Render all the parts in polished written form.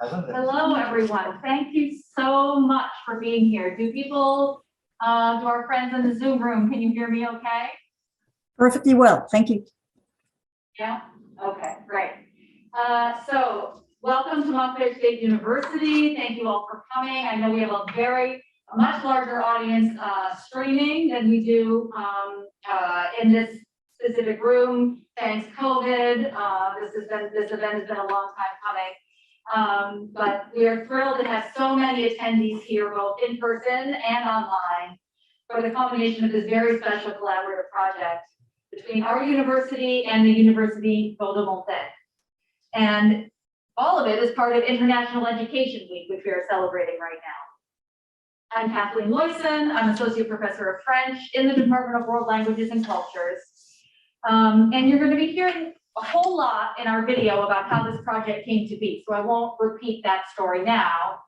Hello, everyone. Thank you so much for being here. Do people, to our friends in the Zoom room, can you hear me okay? Perfectly well, thank you. Yeah, okay, great. So welcome to Montclair State University. Thank you all for coming. I know we have a much larger audience streaming than we do in this specific room. Thanks COVID. This event has been a long time coming. But we are thrilled to have so many attendees here, both in person and online, for the culmination of this very special collaborative project between our university and the University Vaud-de-Montagne. And all of it is part of International Education Week, which we are celebrating right now. I'm Kathleen Loyson. I'm Associate Professor of French in the Department of World Languages and Cultures. And you're going to be hearing a whole lot in our video about how this project came to be, so I won't repeat that story now,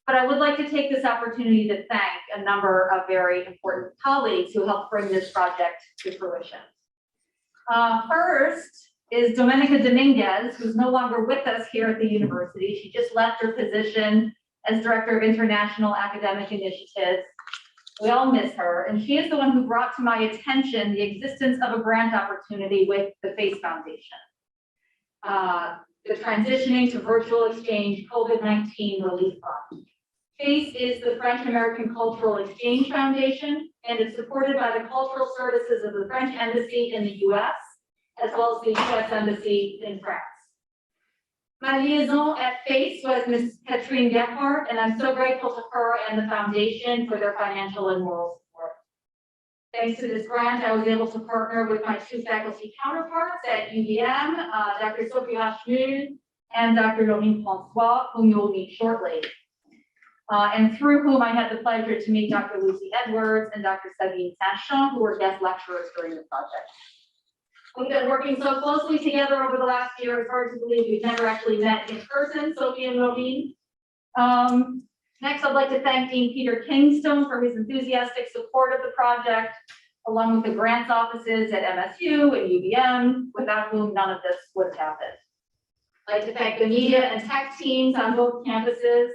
but I would like to take this opportunity to thank a number of very important colleagues who helped bring this project to fruition. First is Domenica Dominguez, who's no longer with us here at the university. She just left her position as Director of International Academic Initiatives. We all miss her, and she is the one who brought to my attention the existence of a grant opportunity with the FACE Foundation. The Transitioning to Virtual Exchange COVID-19 Relief Fund. FACE is the French American Cultural Exchange Foundation, and is supported by the cultural services of the French Embassy in the US, as well as the US Embassy in France. My liaison at FACE was Ms. Katrine Gephardt, and I'm so grateful to her and the foundation for their financial and moral support. Thanks to this grant, I was able to partner with my two faculty counterparts at UVM, Dr. Sophie Rachmul and Dr. Laurine Francois, whom you will meet shortly. And through whom I had the pleasure to meet Dr. Lucy Edwards and Dr. Sabine Saint-Champ, who were guest lecturers during the project. We've been working so closely together over the last year, it's hard to believe we've never actually met in person, Sophie and Laurine. Next, I'd like to thank Dean Peter Kingstone for his enthusiastic support of the project, along with the grants offices at MSU and UVM, without whom none of this would have happened. I'd like to thank the media and tech teams on both campuses,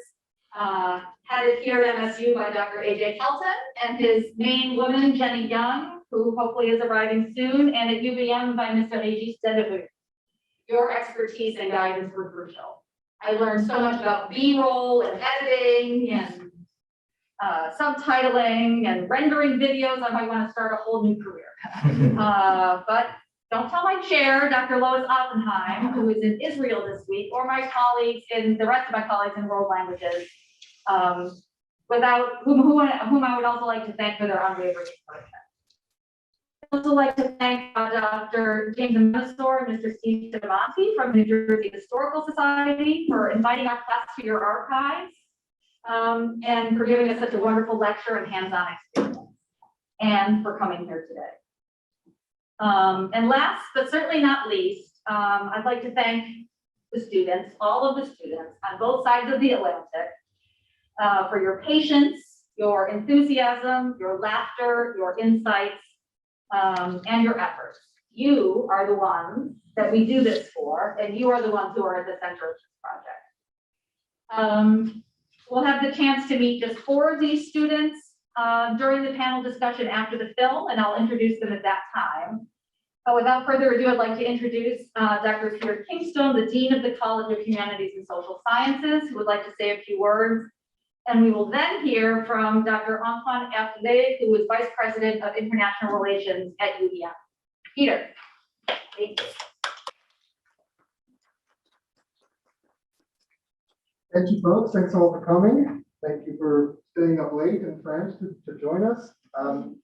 headed here at MSU by Dr. AJ Kelton and his main woman, Jenny Young, who hopefully is arriving soon, and at UVM by Mr. Régis Dedevu. Your expertise and guidance were crucial. I learned so much about B-roll and editing and subtitling and rendering videos. I might want to start a whole new career. But don't tell my chair, Dr. Lois Oppenheim, who is in Israel this week, or my colleagues in the rest of my colleagues in world languages, without whom I would also like to thank for their unwavering encouragement. I'd also like to thank Dr. James Mansour and Mr. Steve Stavanti from the New Jersey Historical Society for inviting our class to your archives, and for giving us such a wonderful lecture and hands-on experience, and for coming here today. And last, but certainly not least, I'd like to thank the students, all of the students on both sides of the Atlantic, for your patience, your enthusiasm, your laughter, your insights, and your efforts. You are the ones that we do this for, and you are the ones who are at the center of this project. We'll have the chance to meet just 4 of these students during the panel discussion after the film, and I'll introduce them at that time. But without further ado, I'd like to introduce Dr. Peter Kingstone, the Dean of the College of Humanities and Social Sciences, who would like to say a few words. And we will then hear from Dr. Antoine Hervé, who is Vice President of International Relations at UVM. Peter. Thank you. Thank you, folks. Thanks all for coming. Thank you for staying up late in France to join us. I'm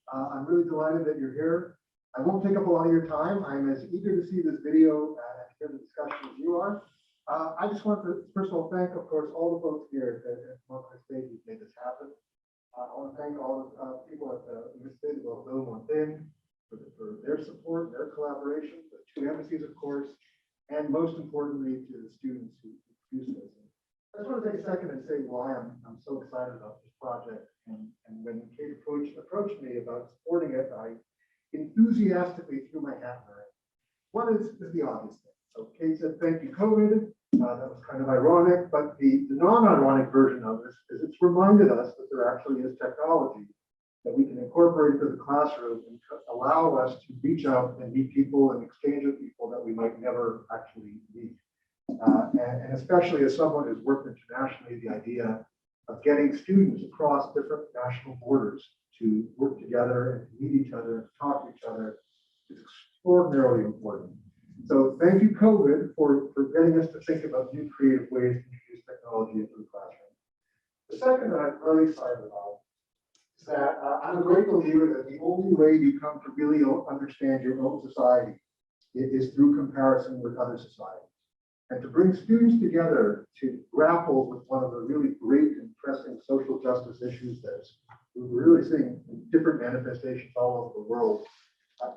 really delighted that you're here. I won't take up a lot of your time. I'm as eager to see this video and hear the discussion as you are. I just want to, first of all, thank, of course, all the folks here at Montclair State who made this happen. I want to thank all the people at the Université de Vaud-de-Montagne for their support, their collaboration, the 2 embassies, of course, and most importantly, to the students who produced this. I just want to take a second and say why I'm so excited about this project. And when Kate approached me about supporting it, I enthusiastically threw my hat in the ring. One is the obvious thing. So Kate said, thank you, COVID. That was kind of ironic, but the non-ironic version of this is it's reminded us that there actually is technology that we can incorporate into the classroom and allow us to reach out and meet people and exchange with people that we might never actually meet. And especially as someone who's worked internationally, the idea of getting students across different national borders to work together and to meet each other and to talk to each other is extraordinarily important. So thank you, COVID, for getting us to think about new creative ways to introduce technology into the classroom. The second that I'm really excited about is that I'm a great believer that the only way you come to really understand your own society is through comparison with other societies. And to bring students together to grapple with one of the really great and pressing social justice issues that we're really seeing in different manifestations all over the world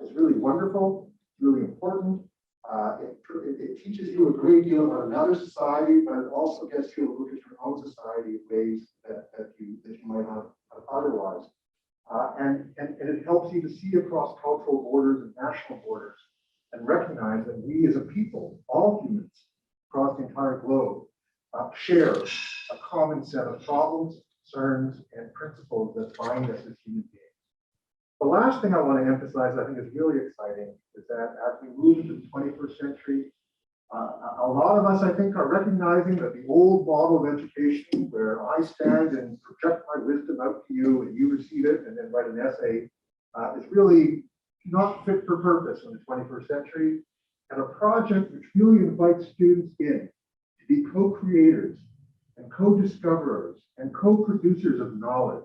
is really wonderful, really important. It teaches you a great deal about another society, but it also gets you to look at your own society in ways that you might not have otherwise. And it helps you to see across cultural borders and national borders and recognize that we as a people, all humans across the entire globe, share a common set of problems, concerns, and principles that bind us as human beings. The last thing I want to emphasize, I think is really exciting, is that as we move into the 21st century, a lot of us, I think, are recognizing that the old model of education, where I stand and project my wisdom out to you and you receive it and then write an essay, is really not fit for purpose in the 21st century. And a project which really invites students in to be co-creators and co-discoverers and co-producers of knowledge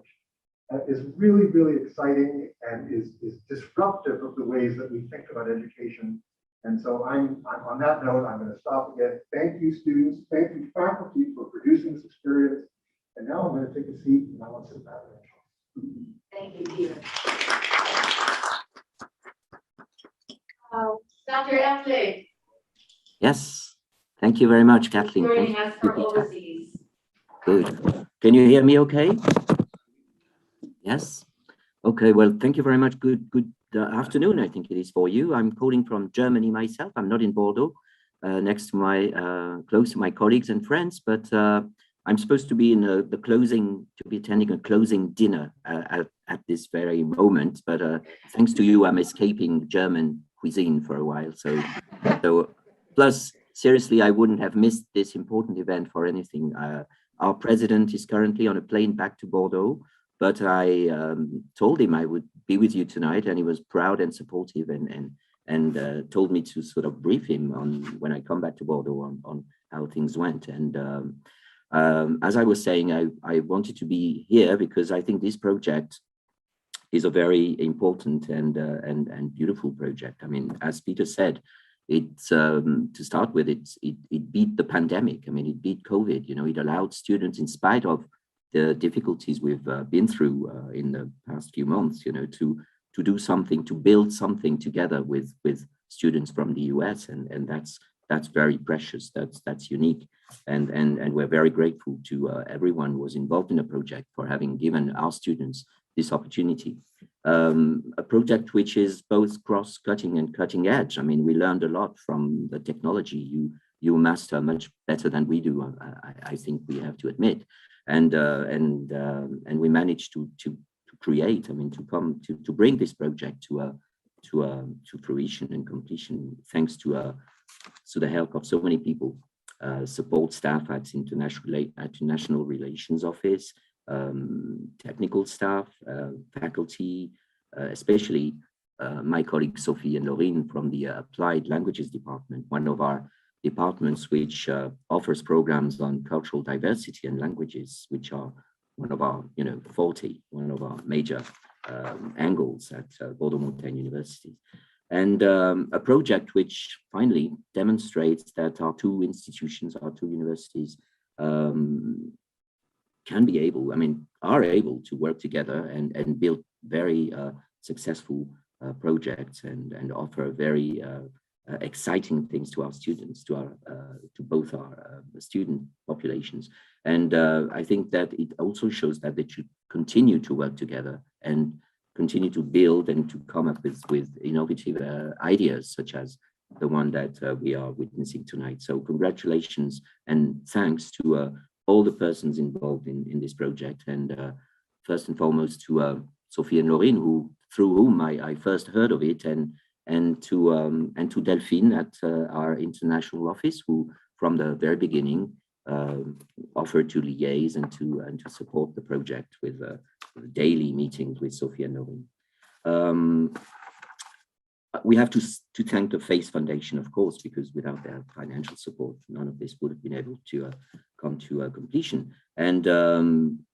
is really, really exciting and is disruptive of the ways that we think about education. And so I'm on that note, I'm going to stop again. Thank you, students. Thank you, faculty, for producing this experience. And now I'm going to take a seat and I want to sit back. Thank you, Peter. Dr. Eftig, Yes, thank you very much, Kathleen. joining Thank us you, from Peter. overseas. Good. Can you hear me okay? Yes? Okay, well, thank you very much. Good afternoon, I think it is for you. I'm calling from Germany myself. I'm not in Bordeaux, next to my, close to my colleagues and friends, but I'm supposed to be in the closing, to be attending a closing dinner at this very moment. But thanks to you, I'm escaping German cuisine for a while. So plus, seriously, I wouldn't have missed this important event for anything. Our president is currently on a plane back to Bordeaux, but I told him I would be with you tonight, and he was proud and supportive and told me to sort of brief him on when I come back to Bordeaux on how things went. And as I was saying, I wanted to be here because I think this project is a very important and beautiful project. I mean, as Peter said, it's to start with, it beat the pandemic. I mean, it beat COVID. You know, it allowed students, in spite of the difficulties we've been through in the past few months, you know, to do something, to build something together with students from the US, and that's very precious. That's unique, and we're very grateful to everyone who was involved in the project for having given our students this opportunity. A project which is both cross-cutting and cutting edge. I mean, we learned a lot from the technology. You master much better than we do. I think we have to admit, and we managed to create. I mean, to bring this project to fruition and completion, thanks to the help of so many people, support staff at International Relations Office, technical staff, faculty, especially my colleagues Sophie and Laurine from the Applied Languages Department, one of our departments which offers programs on cultural diversity and languages, which are one of our, one of our major angles at Bordeaux Montaigne University. And a project which finally demonstrates that our two institutions, our two universities, are able to work together and build very successful projects and offer very exciting things to our students, to both our student populations. And I think that it also shows that they should continue to work together and continue to build and to come up with innovative ideas, such as the one that we are witnessing tonight. So congratulations and thanks to all the persons involved in this project, and first and foremost to Sophie and Laurine, through whom I first heard of it, and to Delphine at our international office, who from the very beginning offered to liaise and to support the project with daily meetings with Sophie and Laurine. We have to thank the FACE Foundation, of course, because without their financial support, none of this would have been able to come to completion. And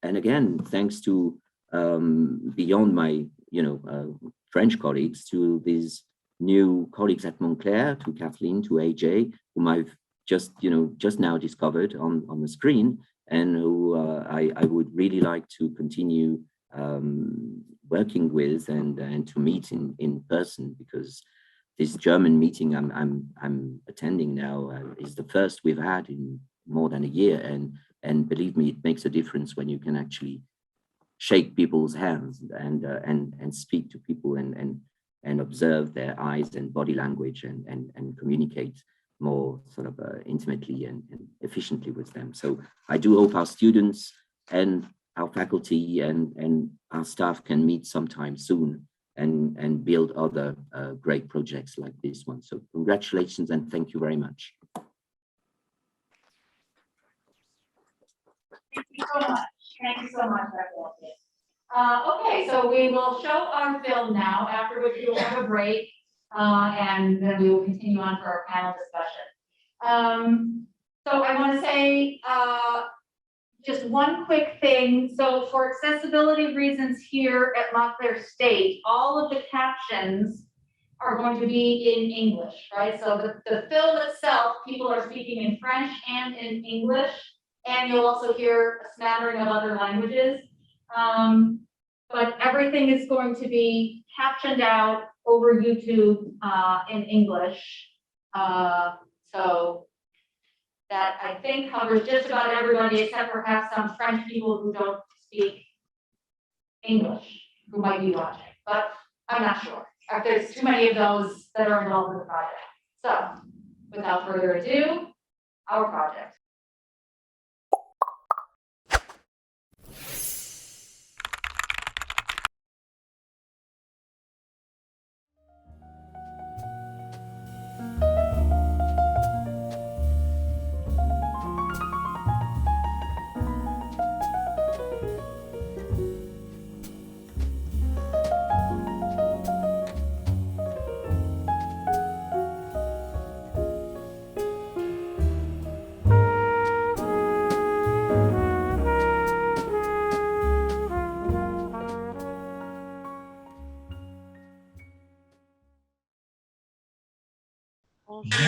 again, thanks to beyond my French colleagues, to these new colleagues at Montclair, to Kathleen, to AJ, whom I've just now discovered on the screen, and who I would really like to continue working with and to meet in person, because this German meeting I'm attending now is the first we've had in more than a year, and believe me, it makes a difference when you can actually shake people's hands and speak to people and observe their eyes and body language and communicate more sort of intimately and efficiently with them. So I do hope our students and our faculty and our staff can meet sometime soon and build other great projects like this one. So congratulations and thank you very much. Thank you so much. Thank you so much, Dr. Elkins. Okay, so we will show our film now, after which we will have a break, and then we will continue on for our panel discussion. So I want to say just one quick thing. So for accessibility reasons here at Montclair State, all of the captions are going to be in English, right? So the film itself, people are speaking in French and in English, and you'll also hear a smattering of other languages. But everything is going to be captioned out over YouTube in English. So that I think covers just about everybody except perhaps some French people who don't speak English who might be watching, but I'm not sure. There's too many of those that are involved in the project. So without further ado, our project.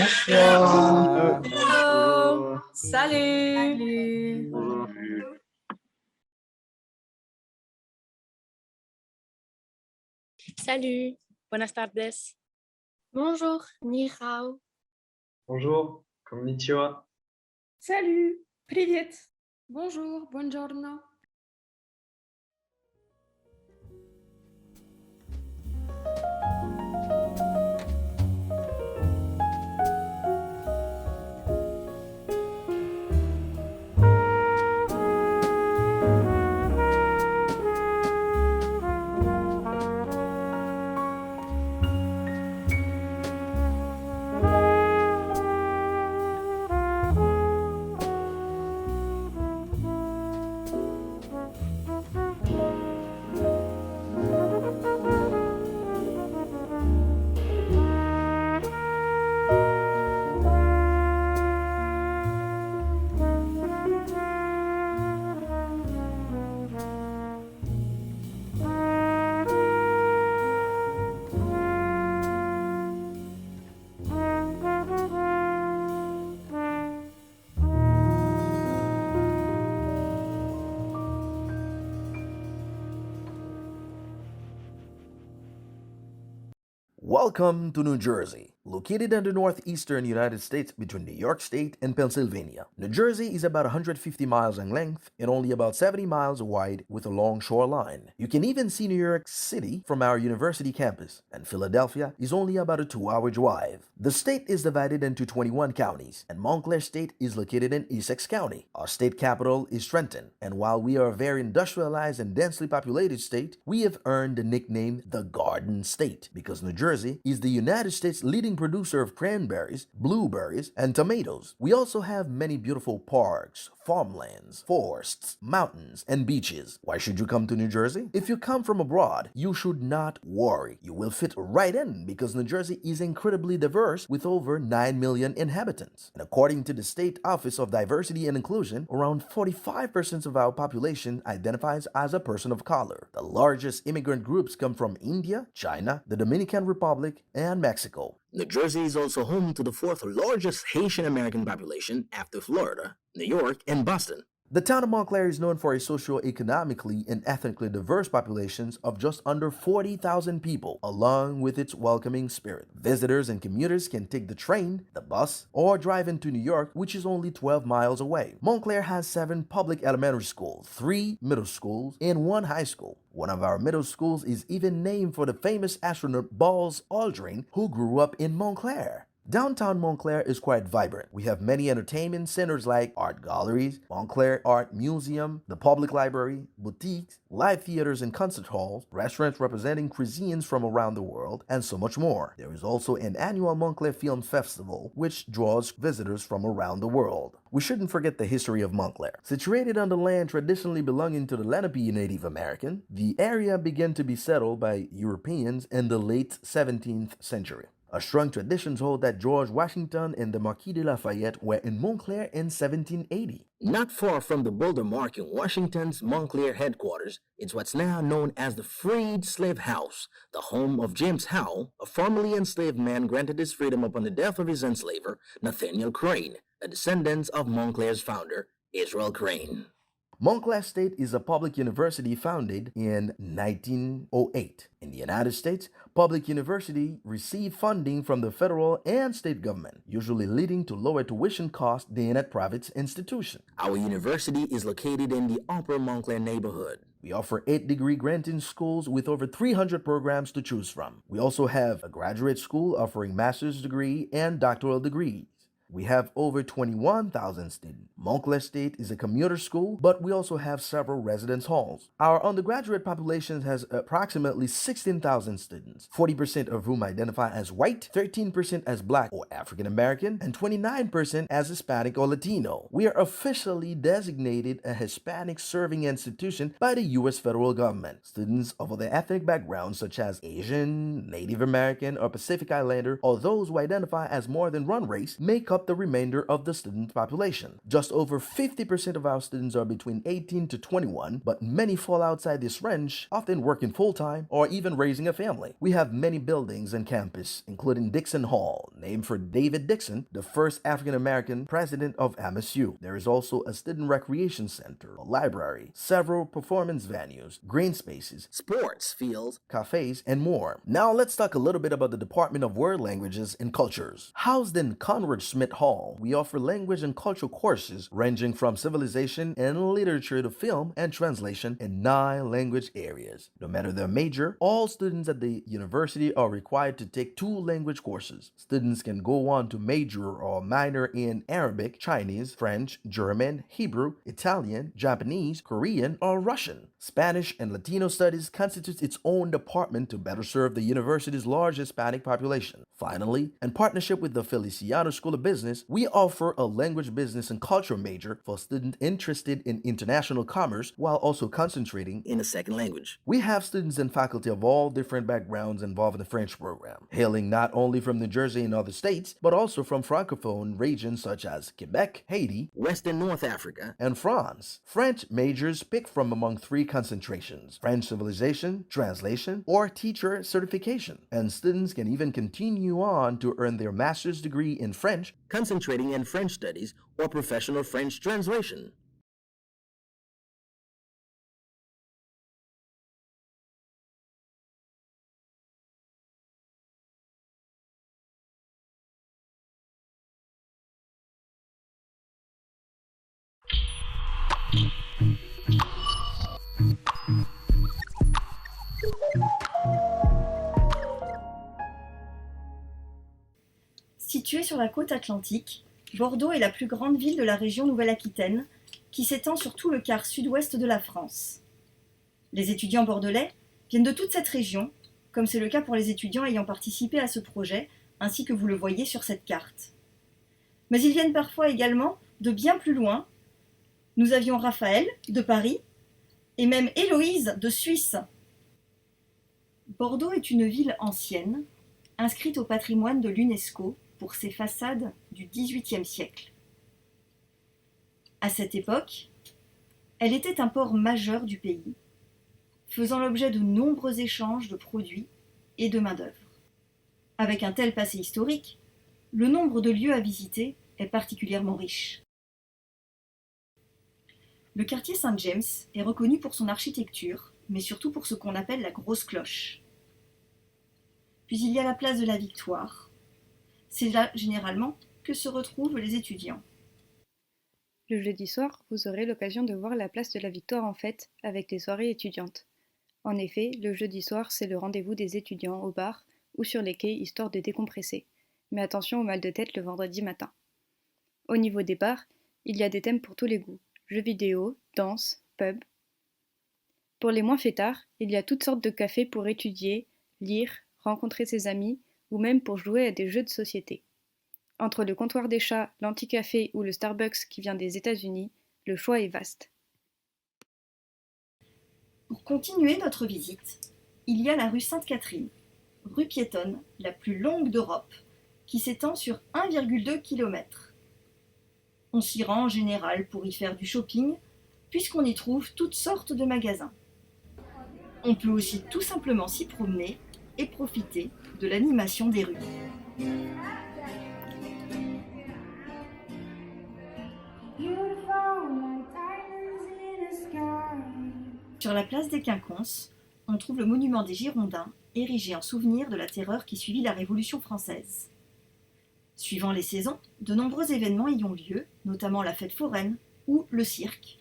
Bonsoir. Hello. Salut. Salut, buenas tardes. Bonjour, ni hao. Bonjour, konnichiwa. Salut, привет. Bonjour, buongiorno. Welcome to New Jersey, Located in the northeastern United States between New York State and Pennsylvania, New Jersey is about 150 miles in length and only about 70 miles wide with a long shoreline. You can even see New York City from our university campus, and Philadelphia is only about a 2-hour drive. The state is divided into 21 counties, and Montclair State is located in Essex County. Our state capital is Trenton, and while we are a very industrialized and densely populated state, we have earned the nickname the Garden State because New Jersey is the United States' leading producer of cranberries, blueberries, and tomatoes. We also have many beautiful parks, farmlands, forests, mountains, and beaches. Why should you come to New Jersey? If you come from abroad, you should not worry. You will fit right in because New Jersey is incredibly diverse with over 9 million inhabitants. And according to the State Office of Diversity and Inclusion, around 45% of our population identifies as a person of color. The largest immigrant groups come from India, China, the Dominican Republic, and Mexico. New Jersey is also home to the fourth largest Haitian American population after Florida, New York, and Boston. The town of Montclair is known for a socio-economically and ethnically diverse populations of just under 40,000 people, along with its welcoming spirit. Visitors and commuters can take the train, the bus, or drive into New York, which is only 12 miles away. Montclair has 7 public elementary schools, 3 middle schools, and 1 high school. One of our middle schools is even named for the famous astronaut Buzz Aldrin, who grew up in Montclair. Downtown Montclair is quite vibrant. We have many entertainment centers like art galleries, Montclair Art Museum, the public library, boutiques, live theaters and concert halls, restaurants representing cuisines from around the world, and so much more. There is also an annual Montclair Film Festival, which draws visitors from around the world. We shouldn't forget the history of Montclair. Situated on the land traditionally belonging to the Lenape Native American, the area began to be settled by Europeans in the late 17th century. A strong traditions hold that George Washington and the Marquis de Lafayette were in Montclair in 1780. Not far from the Boulder Mark in Washington's Montclair headquarters, it's what's now known as the Freed Slave House, the home of James Howe, a formerly enslaved man granted his freedom upon the death of his enslaver, Nathaniel Crane, a descendant of Montclair's founder, Israel Crane. Montclair State is a public university founded in 1908. In the United States, public university receive funding from the federal and state government, usually leading to lower tuition costs than at private institutions. Our university is located in the Upper Montclair neighborhood. We offer 8-degree granting schools with over 300 programs to choose from. We also have a graduate school offering master's degree and doctoral degrees. We have over 21,000 students. Montclair State is a commuter school, but we also have several residence halls. Our undergraduate population has approximately 16,000 students, 40% of whom identify as white, 13% as black or African American, and 29% as Hispanic or Latino. We are officially designated a Hispanic serving institution by the U.S. federal government. Students of other ethnic backgrounds such as Asian, Native American, or Pacific Islander, or those who identify as more than one race, make up the remainder of the student population. Just over 50% of our students are between 18 to 21, but many fall outside this range, often working full-time or even raising a family. We have many buildings on campus, including Dixon Hall, named for David Dixon, the first African-American president of MSU. There is also a student recreation center, a library, several performance venues, green spaces, sports fields, cafes, and more. Now let's talk a little bit about the Department of World Languages and Cultures. Housed in Conrad Schmidt Hall, we offer language and cultural courses ranging from civilization and literature to film and translation in 9 language areas. No matter their major, all students at the university are required to take 2 language courses. Students can go on to major or minor in Arabic, Chinese, French, German, Hebrew, Italian, Japanese, Korean, or Russian. Spanish and Latino studies constitutes its own department to better serve the university's large Hispanic population. Finally, in partnership with the Feliciano School of Business, we offer a language, business, and culture major for students interested in international commerce while also concentrating in a second language. We have students and faculty of all different backgrounds involved in the French program, hailing not only from New Jersey and other states, but also from Francophone regions such as Quebec, Haiti, West and North Africa, and France. French majors pick from among 3 concentrations: French civilization, translation, or teacher certification. And students can even continue on to earn their master's degree in French, concentrating in French studies or professional French translation. Située sur la côte atlantique, Bordeaux est la plus grande ville de la région Nouvelle-Aquitaine, qui s'étend sur tout le quart sud-ouest de la France. Les étudiants bordelais viennent de toute cette région, comme c'est le cas pour les étudiants ayant participé à ce projet, ainsi que vous le voyez sur cette carte. Mais ils viennent parfois également de bien plus loin. Nous avions Raphaël de Paris et même Héloïse de Suisse. Bordeaux est une ville ancienne, inscrite au patrimoine de l'UNESCO pour ses façades du XVIIIe siècle. À cette époque, elle était un port majeur du pays, faisant l'objet de nombreux échanges de produits et de main-d'œuvre. Avec un tel passé historique, le nombre de lieux à visiter est particulièrement riche. Le quartier Saint-James est reconnu pour son architecture, mais surtout pour ce qu'on appelle la grosse cloche. Puis il y a la place de la Victoire. C'est là, généralement, que se retrouvent les étudiants. Le jeudi soir, vous aurez l'occasion de voir la place de la Victoire en fête avec les soirées étudiantes. En effet, le jeudi soir, c'est le rendez-vous des étudiants au bar ou sur les quais histoire de décompresser. Mais attention au mal de tête le vendredi matin. Au niveau des bars, il y a des thèmes pour tous les goûts. Jeux vidéo, danse, pub. Pour les moins fêtards, il y a toutes sortes de cafés pour étudier, lire, rencontrer ses amis ou même pour jouer à des jeux de société. Entre le comptoir des chats, l'anti-café ou le Starbucks qui vient des États-Unis, le choix est vaste. Pour continuer notre visite, il y a la rue Sainte-Catherine, rue piétonne la plus longue d'Europe, qui s'étend sur 1,2 km. On s'y rend en général pour y faire du shopping, puisqu'on y trouve toutes sortes de magasins. On peut aussi tout simplement s'y promener et profiter de l'animation des rues. Sur la place des Quinconces, on trouve le monument des Girondins, érigé en souvenir de la terreur qui suivit la Révolution française. Suivant les saisons, de nombreux événements y ont lieu, notamment la fête foraine ou le cirque.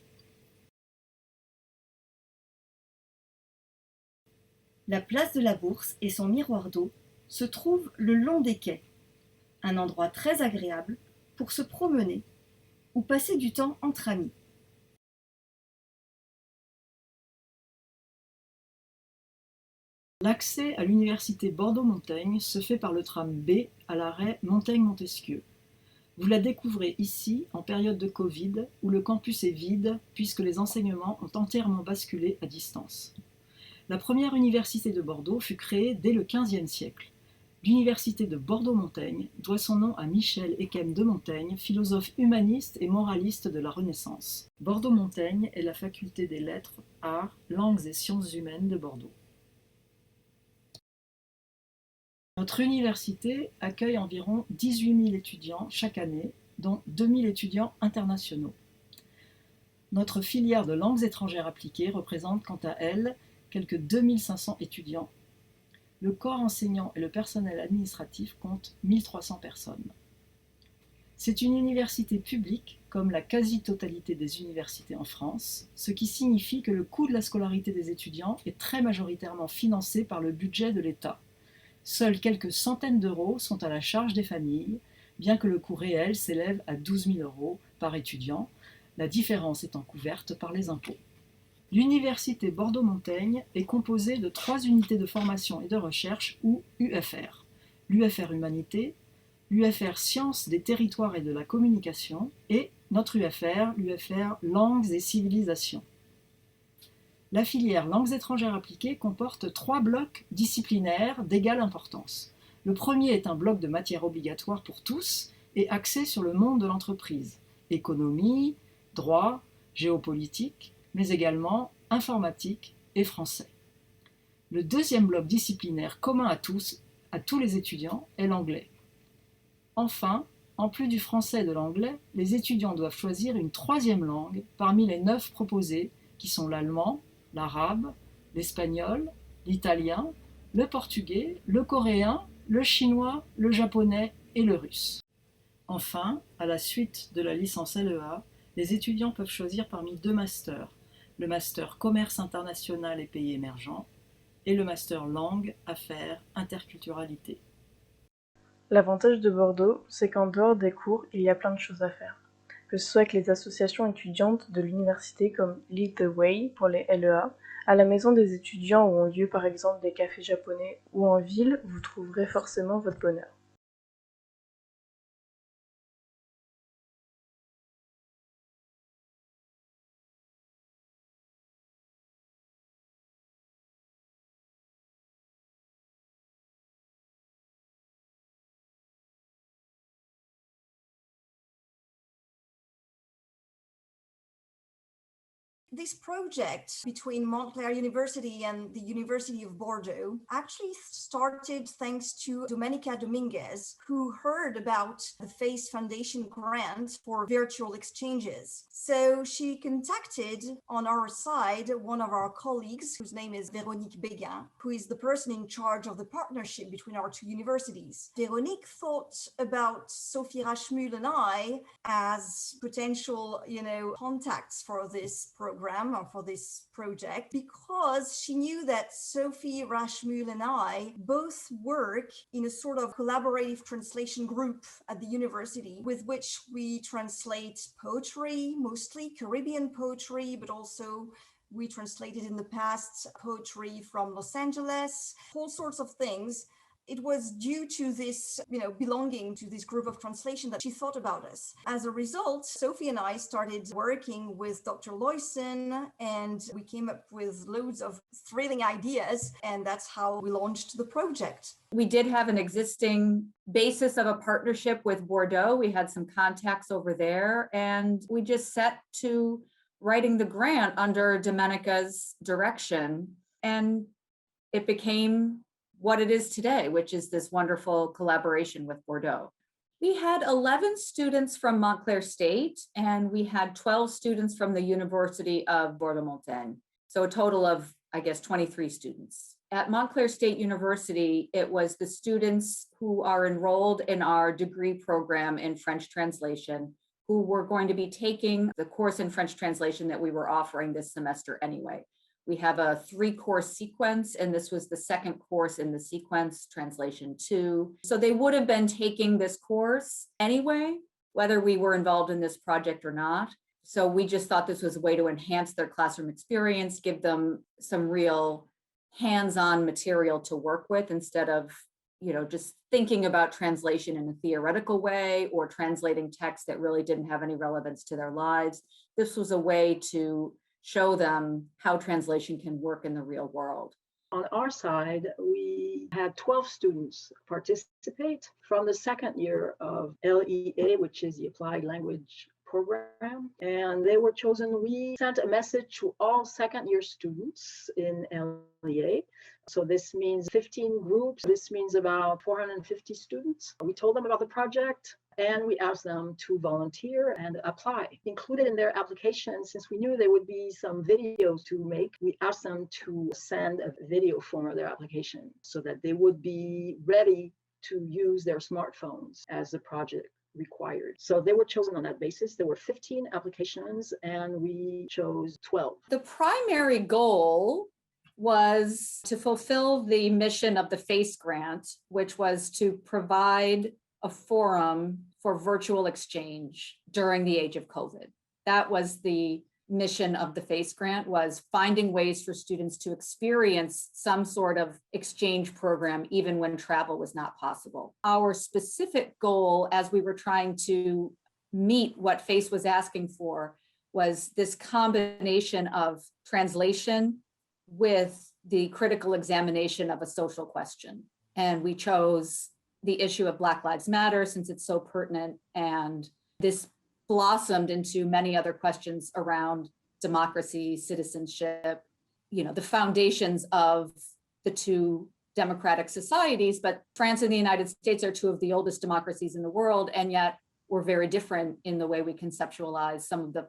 La place de la Bourse et son miroir d'eau se trouvent le long des quais, un endroit très agréable pour se promener ou passer du temps entre amis. L'accès à l'université Bordeaux-Montaigne se fait par le tram B à l'arrêt Montaigne-Montesquieu. Vous la découvrez ici en période de Covid où le campus est vide puisque les enseignements ont entièrement basculé à distance. La première université de Bordeaux fut créée dès le XVe siècle. L'université de Bordeaux-Montaigne doit son nom à Michel Eyquem de Montaigne, philosophe humaniste et moraliste de la Renaissance. Bordeaux-Montaigne est la faculté des lettres, arts, langues et sciences humaines de Bordeaux. Notre université accueille environ 18 000 étudiants chaque année, dont 2 000 étudiants internationaux. Notre filière de langues étrangères appliquées représente quant à elle quelques 2 500 étudiants. Le corps enseignant et le personnel administratif comptent 1 300 personnes. C'est une université publique, comme la quasi-totalité des universités en France, ce qui signifie que le coût de la scolarité des étudiants est très majoritairement financé par le budget de l'État. Seules quelques centaines d'euros sont à la charge des familles, bien que le coût réel s'élève à 12 000 euros par étudiant, la différence étant couverte par les impôts. L'université Bordeaux-Montaigne est composée de 3 unités de formation et de recherche, ou UFR. L'UFR Humanité, l'UFR Sciences des territoires et de la communication, et notre UFR, l'UFR Langues et civilisations. La filière langues étrangères appliquées comporte 3 blocs disciplinaires d'égale importance. Le premier est un bloc de matières obligatoires pour tous et axé sur le monde de l'entreprise, économie, droit, géopolitique, mais également informatique et français. Le deuxième bloc disciplinaire commun à tous les étudiants est l'anglais. Enfin, en plus du français et de l'anglais, les étudiants doivent choisir une 3e langue parmi les 9 proposées qui sont l'allemand, l'arabe, l'espagnol, l'italien, le portugais, le coréen, le chinois, le japonais et le russe. Enfin, à la suite de la licence LEA, les étudiants peuvent choisir parmi 2 masters, le master commerce international et pays émergents et le master langue, affaires, interculturalité. L'avantage de Bordeaux, c'est qu'en dehors des cours, il y a plein de choses à faire. Que ce soit avec les associations étudiantes de l'université comme Lead the Way pour les LEA, à la maison des étudiants où ont lieu par exemple des cafés japonais, ou en ville, vous trouverez forcément votre bonheur. This project between Montclair University and the University of Bordeaux actually started thanks to Domenica Dominguez, who heard about the FACE Foundation grant for virtual exchanges. So she contacted on our side one of our colleagues, whose name is Véronique Béguin, who is the person in charge of the partnership between our two universities. Véronique thought about Sophie Rachmul and I as potential, contacts for this program or for this project, because she knew that Sophie Rachmul and I both work in a sort of collaborative translation group at the university, with which we translate poetry, mostly Caribbean poetry, but also we translated in the past poetry from Los Angeles, all sorts of things. It was due to this, belonging to this group of translation that she thought about us. As a result, Sophie and I started working with Dr. Loyson, and we came up with loads of thrilling ideas, and that's how we launched the project. We did have an existing basis of a partnership with Bordeaux. We had some contacts over there, and we just set to writing the grant under Domenica's direction, and it became what it is today, which is this wonderful collaboration with Bordeaux. We had 11 students from Montclair State, and we had 12 students from the University of Bordeaux-Montaigne. So a total of, 23 students. At Montclair State University, it was the students who are enrolled in our degree program in French translation, who were going to be taking the course in French translation that we were offering this semester anyway. We have a 3-course sequence, and this was the second course in the sequence, Translation 2. So they would have been taking this course anyway, whether we were involved in this project or not. So we just thought this was a way to enhance their classroom experience, give them some real hands-on material to work with instead of, just thinking about translation in a theoretical way or translating text that really didn't have any relevance to their lives. This was a way to show them how translation can work in the real world. On our side, we had 12 students participate from the second year of LEA, which is the Applied Language Program, and they were chosen. We sent a message to all second-year students in LEA. So this means 15 groups. This means about 450 students. We told them about the project, and we asked them to volunteer and apply. Included in their application, since we knew there would be some videos to make, we asked them to send a video form of their application so that they would be ready to use their smartphones as the project required. So they were chosen on that basis. There were 15 applications, and we chose 12. The primary goal was to fulfill the mission of the FACE grant, which was to provide a forum for virtual exchange during the age of COVID. That was the mission of the FACE grant, was finding ways for students to experience some sort of exchange program even when travel was not possible. Our specific goal, as we were trying to meet what FACE was asking for, was this combination of translation with the critical examination of a social question. And we chose the issue of Black Lives Matter since it's so pertinent, and this blossomed into many other questions around democracy, citizenship, the foundations of the two democratic societies. But France and the United States are two of the oldest democracies in the world, and yet we're very different in the way we conceptualize some of the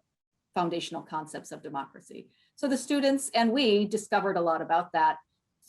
foundational concepts of democracy. So the students and we discovered a lot about that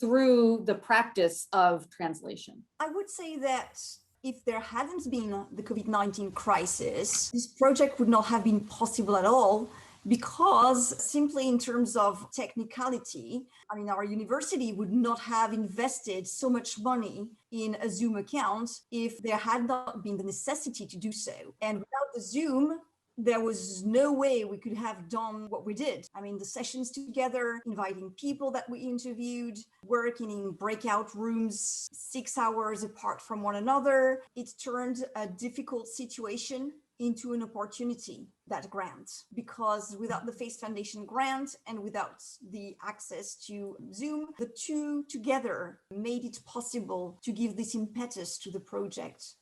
through the practice of translation. I would say that if there hadn't been the COVID-19 crisis, this project would not have been possible at all, because simply in terms of technicality, I mean, our university would not have invested so much money in a Zoom account if there had not been the necessity to do so. And without the Zoom, there was no way we could have done what we did. I mean, the sessions together, inviting people that we interviewed, working in breakout rooms 6 hours apart from one another. It turned a difficult situation into an opportunity, that grant, because without the FACE Foundation grant and without the access to Zoom, the two together made it possible to give this impetus to the project.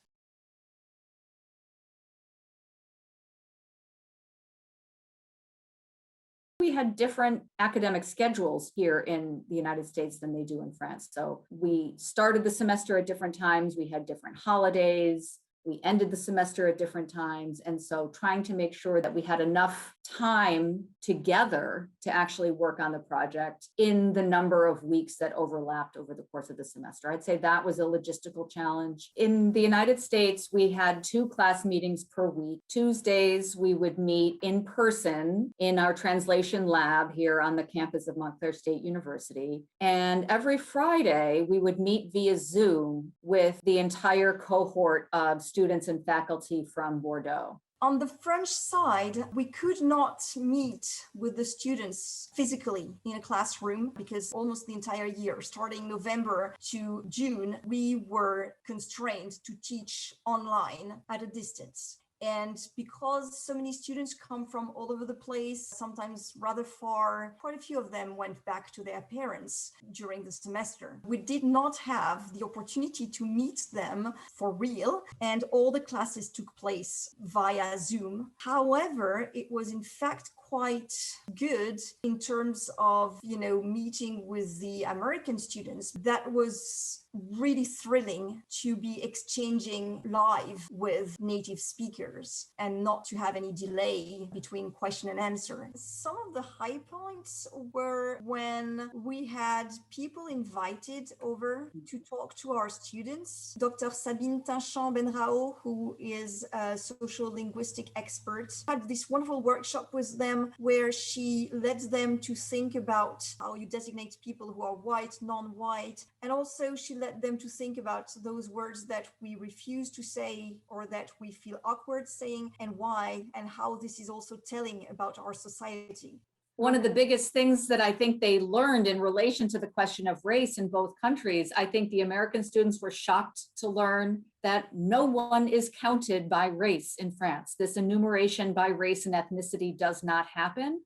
We had different academic schedules here in the United States than they do in France. So we started the semester at different times, we had different holidays, we ended the semester at different times. And so trying to make sure that we had enough time together to actually work on the project in the number of weeks that overlapped over the course of the semester. I'd say that was a logistical challenge. In the United States, we had 2 class meetings per week. Tuesdays, we would meet in person in our translation lab here on the campus of Montclair State University. And every Friday, we would meet via Zoom with the entire cohort of students and faculty from Bordeaux. On the French side, we could not meet with the students physically in a classroom because almost the entire year, starting November to June, we were constrained to teach online at a distance. And because so many students come from all over the place, sometimes rather far, quite a few of them went back to their parents during the semester. We did not have the opportunity to meet them for real, and all the classes took place via Zoom. However, it was in fact quite good in terms of, meeting with the American students. That was really thrilling to be exchanging live with native speakers and not to have any delay between question and answer. Some of the high points were when we had people invited over to talk to our students. Dr. Sabine Tinchamp-Benrao, who is a social linguistic expert, had this wonderful workshop with them where she led them to think about how you designate people who are white, non-white, and also she led them to think about those words that we refuse to say or that we feel awkward saying and why, and how this is also telling about our society. One of the biggest things that I think they learned in relation to the question of race in both countries, I think the American students were shocked to learn that no one is counted by race in France. This enumeration by race and ethnicity does not happen.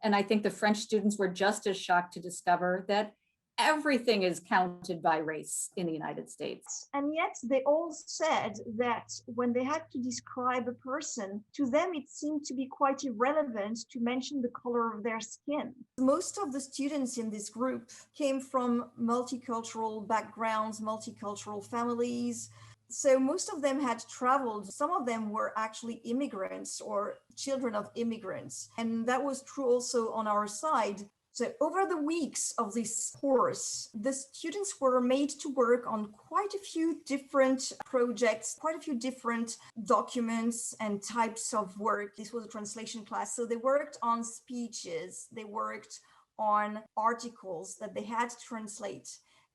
And I think the French students were just as shocked to discover that everything is counted by race in the United States. And yet they all said that when they had to describe a person, to them it seemed to be quite irrelevant to mention the color of their skin. Most of the students in this group came from multicultural backgrounds, multicultural families. So most of them had traveled. Some of them were actually immigrants or children of immigrants. And that was true also on our side. So over the weeks of this course, the students were made to work on quite a few different projects, quite a few different documents and types of work. This was a translation class. So they worked on speeches, they worked on articles that they had to translate.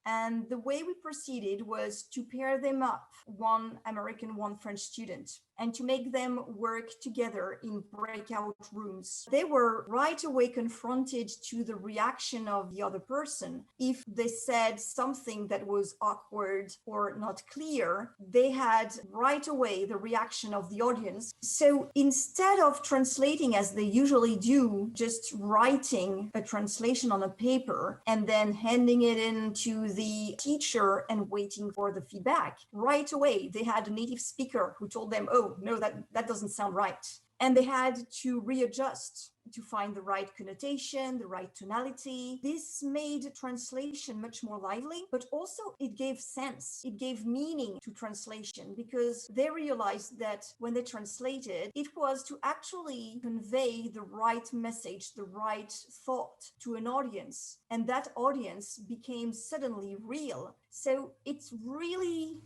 And the way we proceeded was to pair them up, one American, one French student, and to make them work together in breakout rooms. They were right away confronted to the reaction of the other person. If they said something that was awkward or not clear, they had right away the reaction of the audience. So instead of translating as they usually do, just writing a translation on a paper and then handing it in to the teacher and waiting for the feedback, right away they had a native speaker who told them, oh, no, that doesn't sound right. And they had to readjust to find the right connotation, the right tonality. This made translation much more lively, but also it gave sense. It gave meaning to translation because they realized that when they translated, it was to actually convey the right message, the right thought to an audience. And that audience became suddenly real. So it's really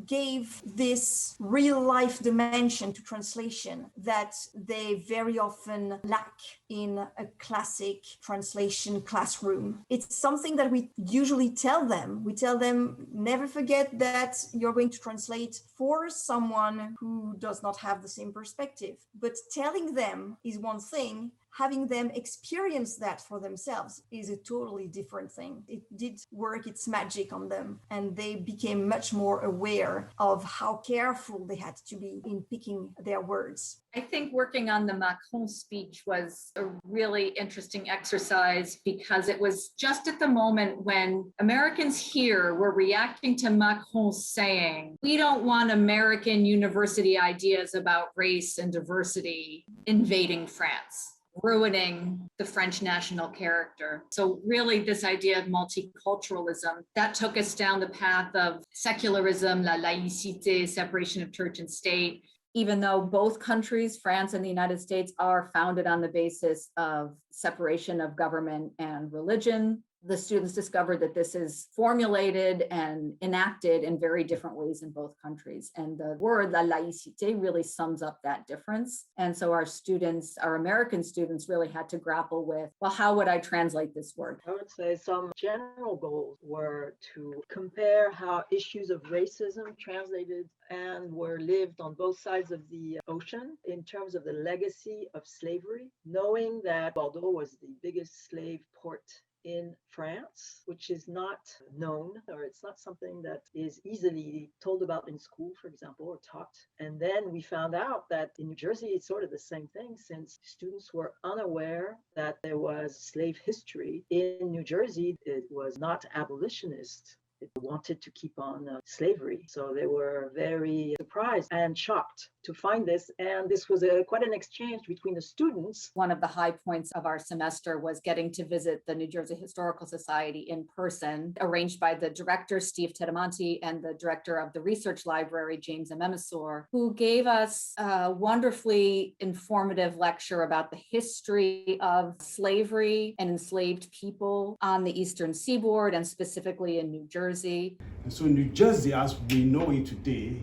gave this real life dimension to translation that they very often lack in a classic translation classroom. It's something that we usually tell them. We tell them, never forget that you're going to translate for someone who does not have the same perspective. But telling them is one thing. Having them experience that for themselves is a totally different thing. It did work its magic on them, and they became much more aware of how careful they had to be in picking their words. I think working on the Macron speech was a really interesting exercise because it was just at the moment when Americans here were reacting to Macron saying, we don't want American university ideas about race and diversity invading France, ruining the French national character. So really this idea of multiculturalism, that took us down the path of secularism, la laïcité, separation of church and state, even though both countries, France and the United States, are founded on the basis of separation of government and religion. The students discovered that this is formulated and enacted in very different ways in both countries. And the word la laïcité really sums up that difference. And so our students, our American students, really had to grapple with, well, how would I translate this word? I would say some general goals were to compare how issues of racism translated and were lived on both sides of the ocean in terms of the legacy of slavery, knowing that Bordeaux was the biggest slave port in France, which is not known, or it's not something that is easily told about in school, for example, or taught. And then we found out that in New Jersey, it's sort of the same thing, since students were unaware that there was slave history in New Jersey. It was not abolitionist. It wanted to keep on slavery. So they were very surprised and shocked to find this. And this was quite an exchange between the students. One of the high points of our semester was getting to visit the New Jersey Historical Society in person, arranged by the director, Steve Tetamonti, and the director of the research library, James Ememesor, who gave us a wonderfully informative lecture about the history of slavery and enslaved people on the Eastern Seaboard, and specifically in New Jersey. And so New Jersey, as we know it today,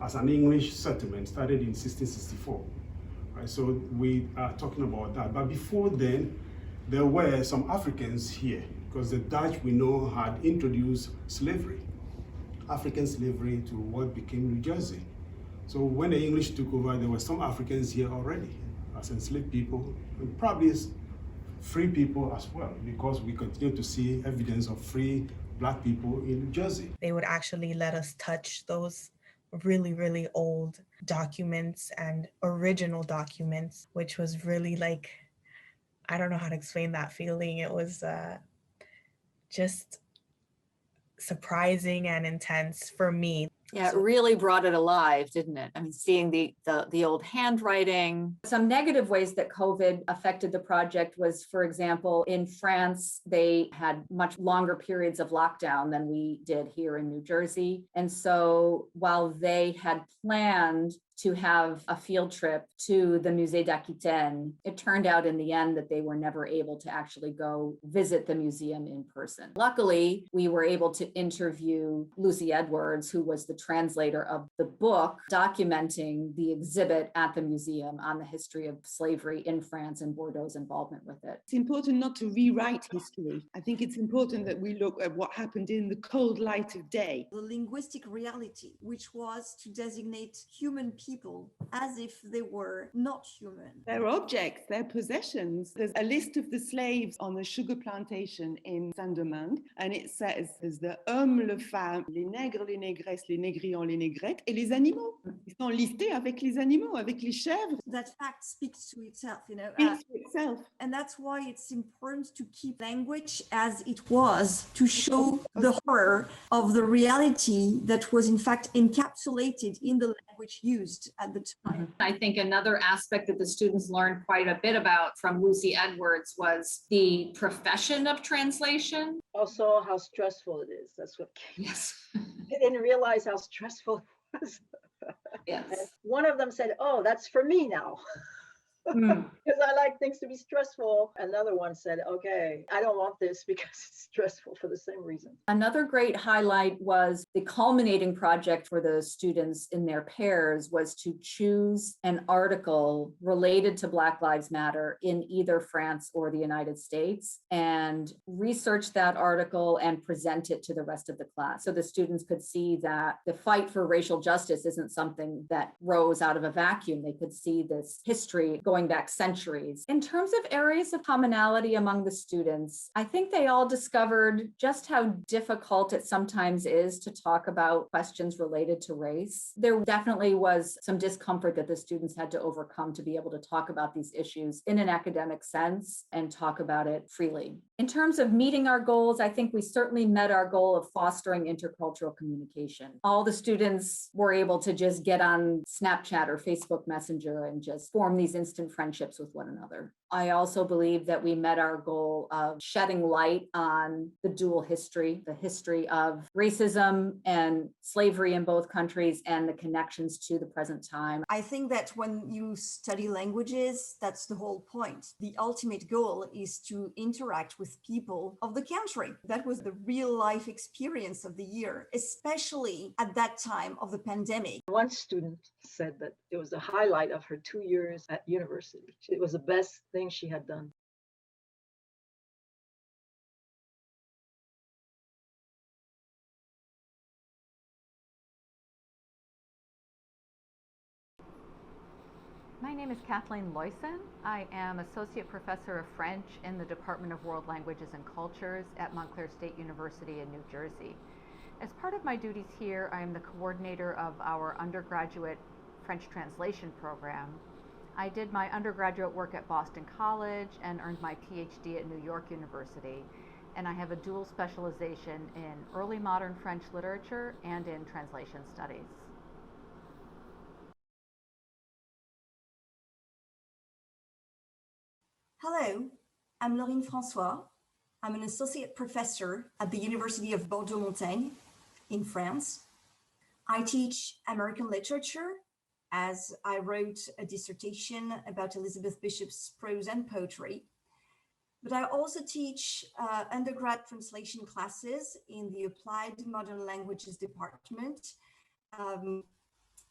as an English settlement, started in 1664. Right? So we are talking about that. But before then, there were some Africans here, because the Dutch, we know, had introduced slavery, African slavery, to what became New Jersey. So when the English took over, there were some Africans here already as enslaved people, and probably free people as well, because we continue to see evidence of free Black people in New Jersey. They would actually let us touch those really, really old documents and original documents, which was really like, I don't know how to explain that feeling. It was just surprising and intense for me. Yeah, it really brought it alive, didn't it? I mean, seeing the old handwriting. Some negative ways that COVID affected the project was, for example, in France, they had much longer periods of lockdown than we did here in New Jersey. And so while they had planned to have a field trip to the Musée d'Aquitaine, it turned out in the end that they were never able to actually go visit the museum in person. Luckily, we were able to interview Lucy Edwards, who was the translator of the book documenting the exhibit at the museum on the history of slavery in France and Bordeaux's involvement with it. It's important not to rewrite history. I think it's important that we look at what happened in the cold light of day. The linguistic reality, which was to designate human people as if they were not human. They're objects, they're possessions. There's a list of the slaves on the sugar plantation in Saint-Domingue, and it says there's the hommes, les femmes, les nègres, les négresses, les négriants, les négrettes, et les animaux. Ils sont listés avec les animaux, avec les chèvres. That fact speaks to itself, you know. Speaks to itself. And that's why it's important to keep language as it was, to show the horror of the reality that was in fact encapsulated in the language used at the time. I think another aspect that the students learned quite a bit about from Lucy Edwards was the profession of translation. Also how stressful it is. That's what came. Yes. I didn't realize how stressful it was. Yes. And one of them said, "Oh, that's for me now." Because I like things to be stressful. Another one said, okay, I don't want this because it's stressful for the same reason. Another great highlight was the culminating project for the students in their pairs was to choose an article related to Black Lives Matter in either France or the United States and research that article and present it to the rest of the class. So the students could see that the fight for racial justice isn't something that rose out of a vacuum. They could see this history going back centuries. In terms of areas of commonality among the students, I think they all discovered just how difficult it sometimes is to talk about questions related to race. There definitely was some discomfort that the students had to overcome to be able to talk about these issues in an academic sense and talk about it freely. In terms of meeting our goals, I think we certainly met our goal of fostering intercultural communication. All the students were able to just get on Snapchat or Facebook Messenger and just form these instant friendships with one another. I also believe that we met our goal of shedding light on the dual history, the history of racism and slavery in both countries and the connections to the present time. I think that when you study languages, that's the whole point. The ultimate goal is to interact with people of the country. That was the real life experience of the year, especially at that time of the pandemic. One student said that it was the highlight of her 2 years at university. It was the best thing she had done. My name is Kathleen Loyson. I am Associate Professor of French in the Department of World Languages and Cultures at Montclair State University in New Jersey. As part of my duties here, I am the coordinator of our undergraduate French translation program. I did my undergraduate work at Boston College and earned my PhD at New York University. And I have a dual specialization in early modern French literature and in translation studies. Hello, I'm Laurine François. I'm an associate professor at the University of Bordeaux-Montaigne in France. I teach American literature as I wrote a dissertation about Elizabeth Bishop's prose and poetry. But I also teach undergrad translation classes in the Applied Modern Languages department,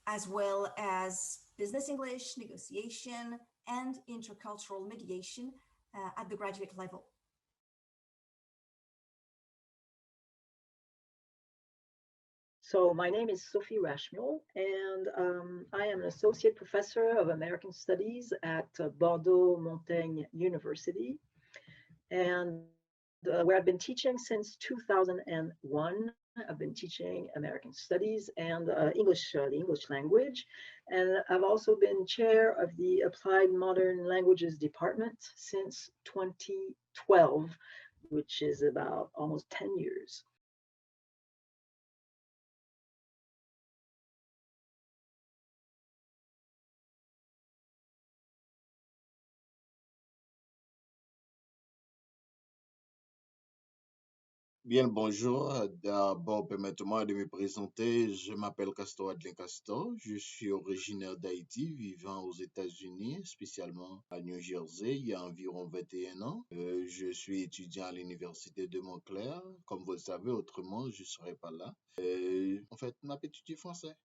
as well as business English, negotiation, and intercultural mediation at the graduate level. So my name is Sophie Rashmuel, and I am an associate professor of American Studies at Bordeaux-Montaigne University, and where I've been teaching since 2001. I've been teaching American Studies and English, the English language, and I've also been chair of the Applied Modern Languages Department since 2012, which is about almost 10 years. Bien, bonjour. D'abord, permettez-moi de me présenter. Je m'appelle Castor Adelin Castor. Je suis originaire d'Haïti, vivant aux États-Unis, spécialement à New Jersey, il y a environ 21 ans. Je suis étudiant à l'Université de Montclair. Comme vous le savez, autrement, je ne serais pas là. En fait, je m'étudie français.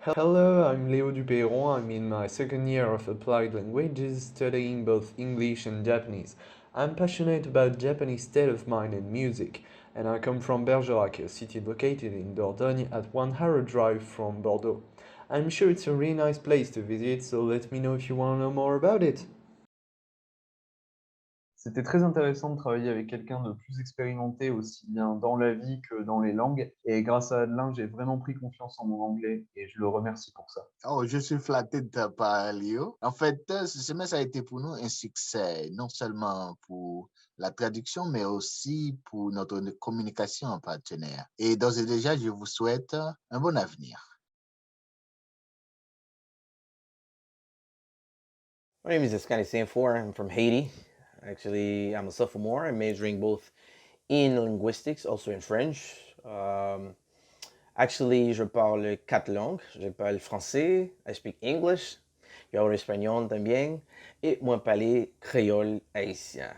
Hello, I'm Léo Dupeyron. I'm in my second year of Applied Languages, studying both English and Japanese. I'm passionate about Japanese state of mind and music, and I come from Bergerac, a city located in Dordogne at 1 hour drive from Bordeaux. I'm sure it's a really nice place to visit, so let me know if you want to know more about it. C'était très intéressant de travailler avec quelqu'un de plus expérimenté aussi bien dans la vie que dans les langues. Et grâce à Adelin, j'ai vraiment pris confiance en mon anglais et je le remercie pour ça. Oh, je suis flatté de ta part, Léo. En fait, ce semestre a été pour nous un succès, non seulement pour la traduction, mais aussi pour notre communication en partenaire. Et d'ores et déjà, je vous souhaite un bon avenir. My name is Askani Sanfor. I'm from Haiti. Actually, I'm a sophomore. I'm majoring both in linguistics, also in French. Actually, je parle 4 langues. Je parle français, I speak English, yo hablo espagnol también, et moi parle créole haïtien.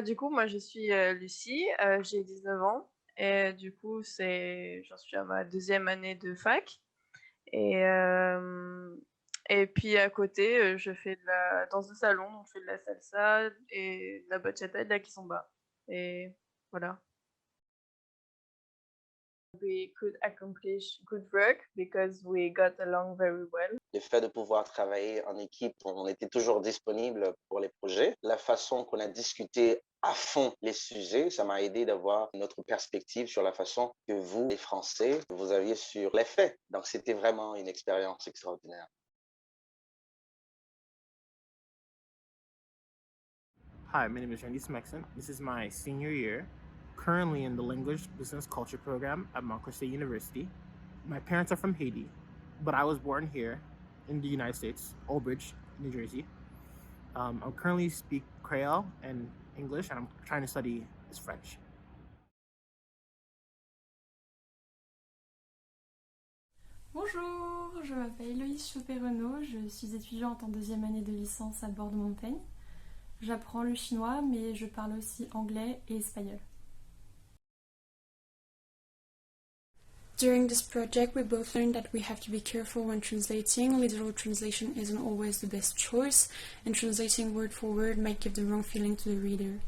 Du coup, moi, je suis Lucie, j'ai 19 ans et du coup, j'en suis à ma deuxième année de fac. Et, euh, et puis à côté, je fais de la danse de salon, donc je fais de la salsa et de la bachata et de la kizomba. Et voilà. We could accomplish good work because we got along very well. Le fait de pouvoir travailler en équipe, on était toujours disponible pour les projets. La façon qu'on a discuté à fond les sujets, ça m'a aidé d'avoir notre perspective sur la façon que vous, les Français, vous aviez sur les faits. Donc, c'était vraiment une expérience extraordinaire. Hi, my name is Randy Smexon. This is my senior year, currently in the Language Business Culture program at Montclair State University. My parents are from Haiti, but I was born here in the United States, Old Bridge, New Jersey. I currently speak Creole and English, and I'm trying to study French. Bonjour, je m'appelle Héloïse Chopé-Renaud, je suis étudiante en deuxième année de licence à Bordeaux-Montaigne. J'apprends le chinois, mais je parle aussi anglais et espagnol. During this project, we both learned that we have to be careful when translating. Literal translation isn't always the best choice, and translating word for word might give the wrong feeling to the reader.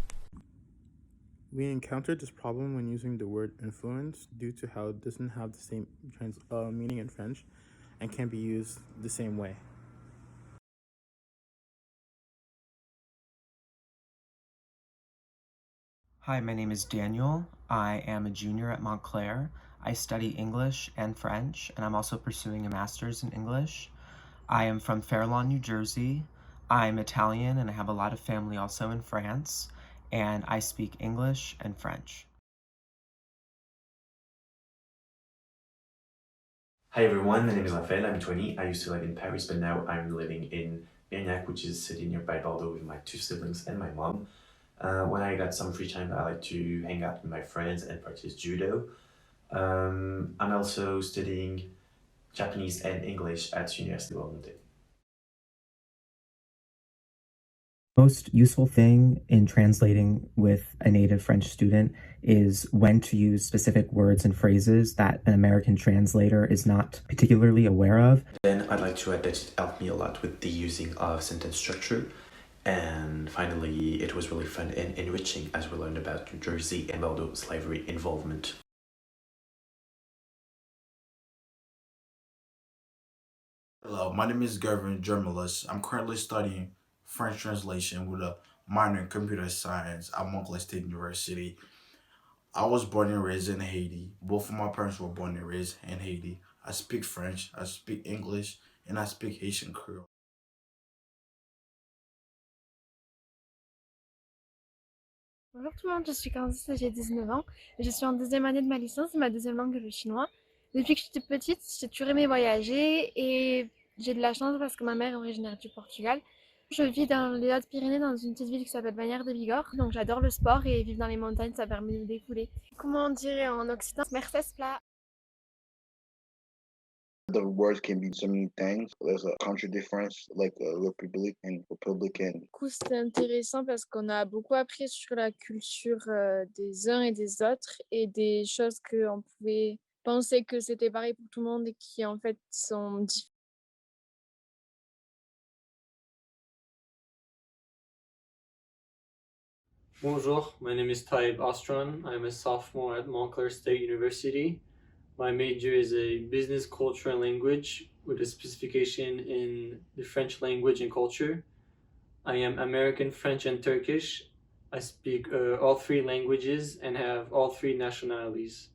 We encountered this problem when using the word influence due to how it doesn't have the same meaning in French and can't be used the same way. Hi, my name is Daniel. I am a junior at Montclair. I study English and French, and I'm also pursuing a master's in English. I am from Fair Lawn, New Jersey. I'm Italian, and I have a lot of family also in France, and I speak English and French. Hi everyone, my name is Raphael, I'm 20. I used to live in Paris, but now I'm living in Bernac, which is a city nearby Bordeaux with my 2 siblings and my mom. When I got some free time, I like to hang out with my friends and practice judo. I'm also studying Japanese and English at University of Montaigne. Most useful thing in translating with a native French student is when to use specific words and phrases that an American translator is not particularly aware of. Then I'd like to add that it helped me a lot with the using of sentence structure. And finally, it was really fun and enriching as we learned about New Jersey and Bordeaux slavery involvement. Hello, my name is Gervin Germalis. I'm currently studying French translation with a minor in computer science at Montclair State University. I was born and raised in Haiti. Both of my parents were born and raised in Haiti. I speak French, I speak English, and I speak Haitian Creole. Bonjour tout le monde, je suis Candice et j'ai 19 ans. Je suis en deuxième année de ma licence et ma deuxième langue est le chinois. Depuis que j'étais petite, j'ai toujours aimé voyager et j'ai de la chance parce que ma mère est originaire du Portugal. Je vis dans les Hautes-Pyrénées dans une petite ville qui s'appelle Bagnères de Bigorre. Donc j'adore le sport et vivre dans les montagnes, ça permet de défouler. Comment on dirait en occitan? Mercès plat. The words can be so many things. There's a country difference, like Republic and Republican. Du coup, c'était intéressant parce qu'on a beaucoup appris sur la culture des uns et des autres et des choses qu'on pouvait penser que c'était pareil pour tout le monde et qui en fait sont différentes. Bonjour, my name is Taib Ostron. I'm a sophomore at Montclair State University. My major is a business culture and language with a specification in the French language and culture. I am American, French, and Turkish. I speak all 3 languages and have all 3 nationalities.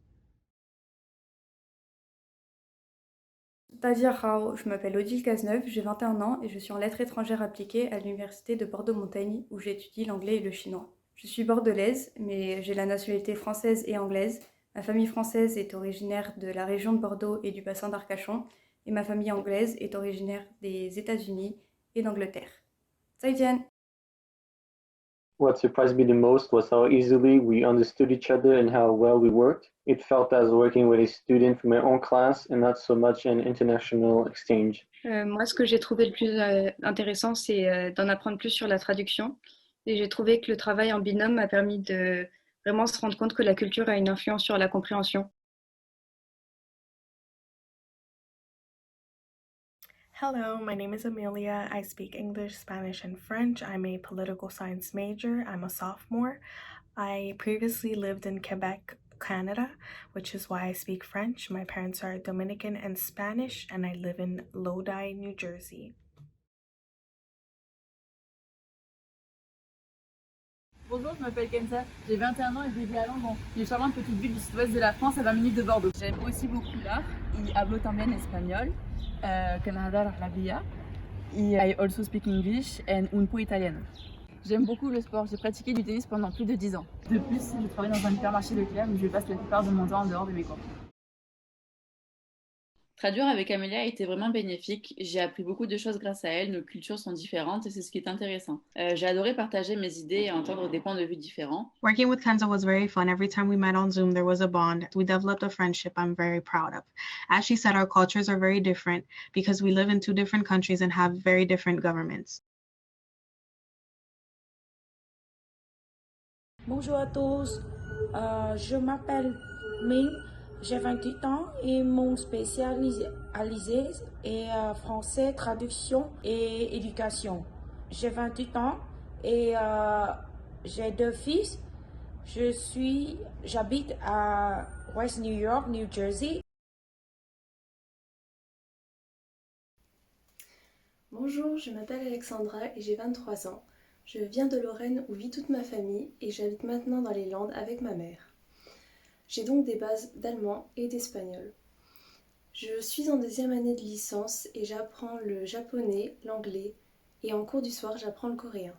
Tadia Rao, je m'appelle Odile Cazeneuve, j'ai 21 ans et je suis en lettres étrangères appliquées à l'université de Bordeaux-Montaigne où j'étudie l'anglais et le chinois. Je suis bordelaise, mais j'ai la nationalité française et anglaise. Ma famille française est originaire de la région de Bordeaux et du bassin d'Arcachon, et ma famille anglaise est originaire des États-Unis et d'Angleterre. 再见! What surprised me the most was how easily we understood each other and how well we worked. It felt as working with a student from my own class and not so much an international exchange. Moi, ce que j'ai trouvé le plus intéressant, c'est d'en apprendre plus sur la traduction. Et j'ai trouvé que le travail en binôme m'a permis de vraiment se rendre compte que la culture a une influence sur la compréhension. Hello, my name is Amelia. I speak English, Spanish, and French. I'm a political science major. I'm a sophomore. I previously lived in Quebec, Canada, which is why I speak French. My parents are Dominican and Spanish, and I live in Lodi, New Jersey. Bonjour, je m'appelle Kenza, j'ai 21 ans et je vis à Langon, une charmante petite ville du sud-ouest de la France à 20 minutes de Bordeaux. J'aime aussi beaucoup l'art y hablo también español, Canada, la via, y I also speak English and un peu italiano. J'aime beaucoup le sport, j'ai pratiqué du tennis pendant plus de 10 ans. De plus, je travaille dans un hypermarché Leclerc où je passe la plupart de mon temps en dehors de mes cours. Traduire avec Amélia a été vraiment bénéfique. J'ai appris beaucoup de choses grâce à elle. Nos cultures sont différentes et c'est ce qui est intéressant. J'ai adoré partager mes idées et entendre des points de vue différents. Working with Kenza was very fun. Every time we met on Zoom, there was a bond. We developed a friendship I'm very proud of. As she said, our cultures are very different because we live in 2 different countries and have very different governments. Bonjour à tous, je m'appelle Ming. J'ai 28 ans et mon spécialisé est français, traduction et éducation. J'ai 28 ans et j'ai 2 fils. J'habite à West New York, New Jersey. Bonjour, je m'appelle Alexandra et j'ai 23 ans. Je viens de Lorraine où vit toute ma famille et j'habite maintenant dans les Landes avec ma mère. J'ai donc des bases d'allemand et d'espagnol. Je suis en 2e année de licence et j'apprends le japonais, l'anglais et en cours du soir j'apprends le coréen.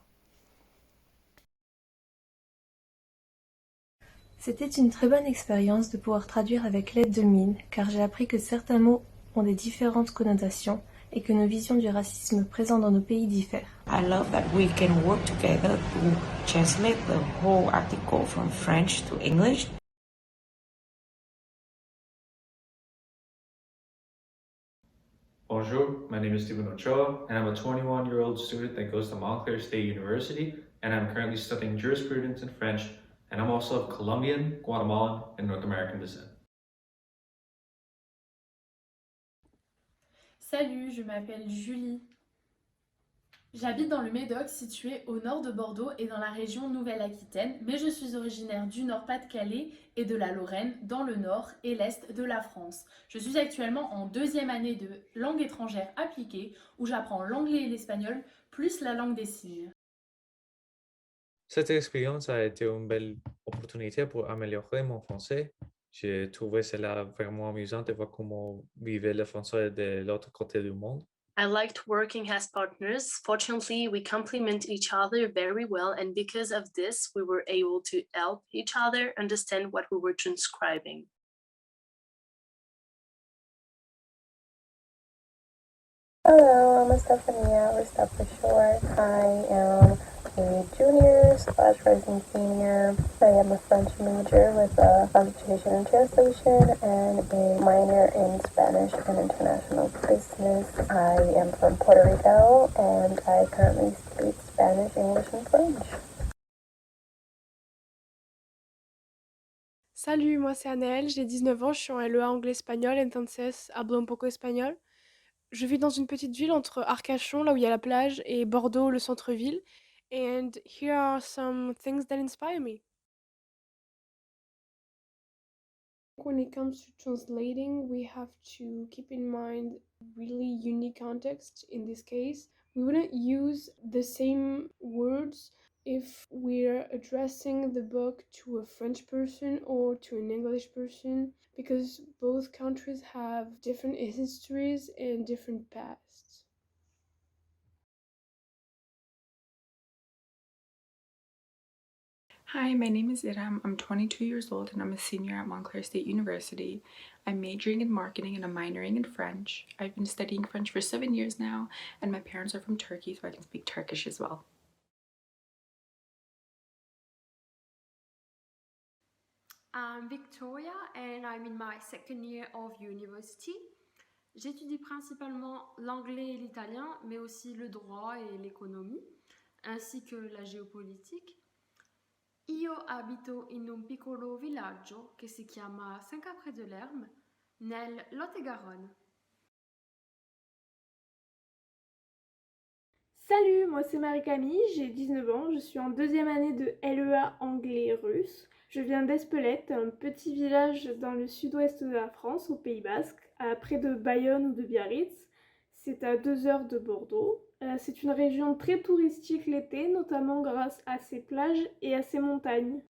C'était une très bonne expérience de pouvoir traduire avec l'aide de Mine car j'ai appris que certains mots ont des différentes connotations et que nos visions du racisme présent dans nos pays diffèrent. I love that we can work together to translate the whole article from French to English. Bonjour, my name is Stephen Ochoa, and I'm a 21-year-old student that goes to Montclair State University, and I'm currently studying jurisprudence in French, and I'm also of Colombian, Guatemalan, and North American descent. Salut, je m'appelle Julie. J'habite dans le Médoc, situé au nord de Bordeaux et dans la région Nouvelle-Aquitaine, mais je suis originaire du Nord-Pas-de-Calais et de la Lorraine, dans le nord et l'est de la France. Je suis actuellement en 2e année de langue étrangère appliquée, où j'apprends l'anglais et l'espagnol, plus la langue des signes. Cette expérience a été une belle opportunité pour améliorer mon français. J'ai trouvé cela vraiment amusant de voir comment vivait le français de l'autre côté du monde. I liked working as partners. Fortunately, we complement each other very well, and because of this, we were able to help each other understand what we were transcribing. Hello, I'm Estefania, or Steph for short. I am a junior/rising senior. I am a French major with a concentration in translation and a minor in Spanish and international business. I am from Puerto Rico and I currently speak Spanish, English, and French. Salut, moi c'est Anaëlle, j'ai 19 ans, je suis en LEA anglais-espagnol, entonces hablo un poco espagnol. Je vis dans une petite ville entre Arcachon, là où il y a la plage, et Bordeaux, le centre-ville. And here are some things that inspire me. When it comes to translating, we have to keep in mind really unique context. In this case, we wouldn't use the same words if we're addressing the book to a French person or to an English person, because both countries have different histories and different pasts. Hi, my name is Iram. I'm 22 years old and I'm a senior at Montclair State University. I'm majoring in marketing and I'm minoring in French. I've been studying French for 7 years now, and my parents are from Turkey, so I can speak Turkish as well. I'm Victoria and I'm in my second year of university. J'étudie principalement l'anglais et l'italien, mais aussi le droit et l'économie, ainsi que la géopolitique. Io abito in un piccolo villaggio che si chiama Saint-Caprais-de-l'Herbe, nel Lot-et-Garonne. Salut, moi c'est Marie-Camille, j'ai 19 ans, je suis en deuxième année de LEA anglais et russe. Je viens d'Espelette, un petit village dans le sud-ouest de la France, au Pays Basque, à près de Bayonne ou de Biarritz. C'est à 2 heures de Bordeaux. C'est une région très touristique l'été, notamment grâce à ses plages et à ses montagnes.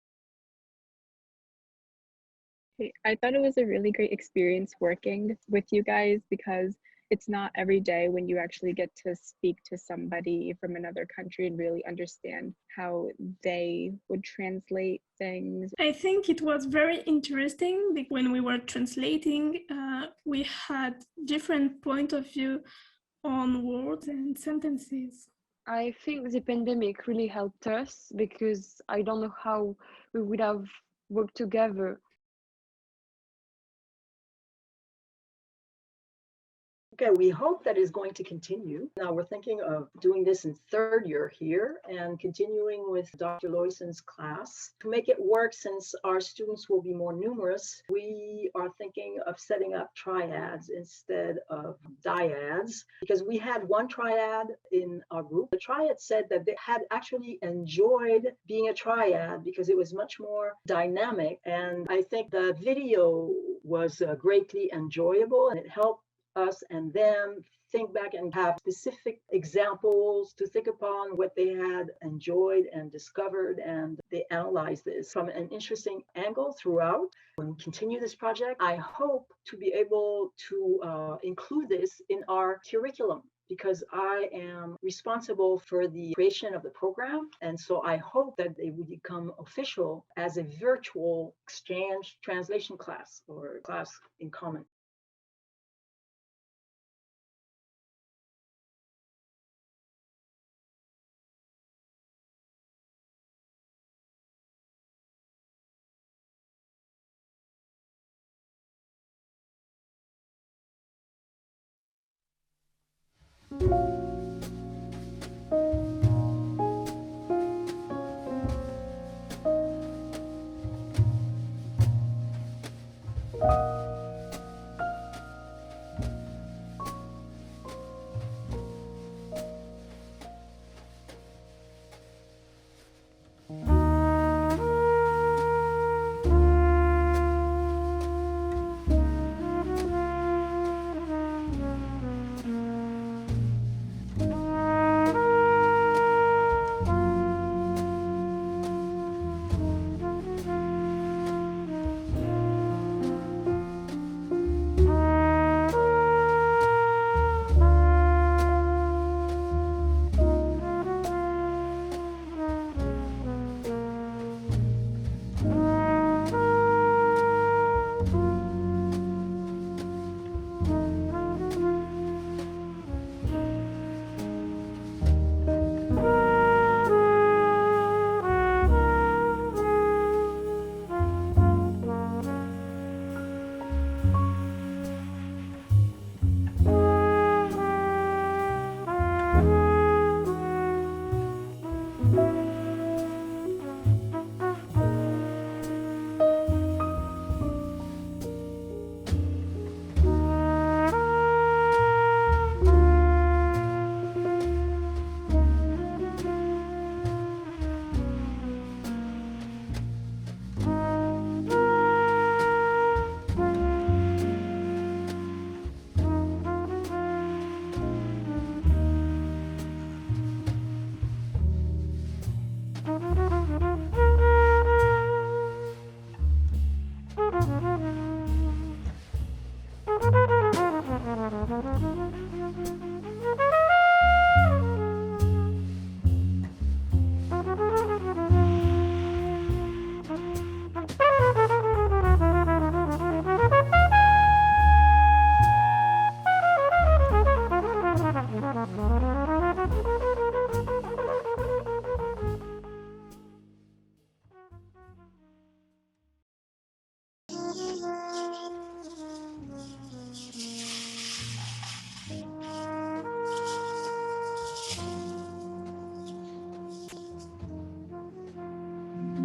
I thought it was a really great experience working with you guys because it's not every day when you actually get to speak to somebody from another country and really understand how they would translate things. I think it was very interesting because when we were translating, we had different point of view on words and sentences. I think the pandemic really helped us because I don't know how we would have worked together. Okay, we hope that is going to continue. Now we're thinking of doing this in third year here and continuing with Dr. Loyson's class. To make it work, since our students will be more numerous, we are thinking of setting up triads instead of dyads, because we had one triad in our group. The triad said that they had actually enjoyed being a triad because it was much more dynamic. And I think the video was greatly enjoyable and it helped us and them think back and have specific examples to think upon what they had enjoyed and discovered, and they analyzed this from an interesting angle throughout. When we continue this project, I hope to be able to include this in our curriculum, because I am responsible for the creation of the program. And so I hope that they would become official as a virtual exchange translation class or class in common.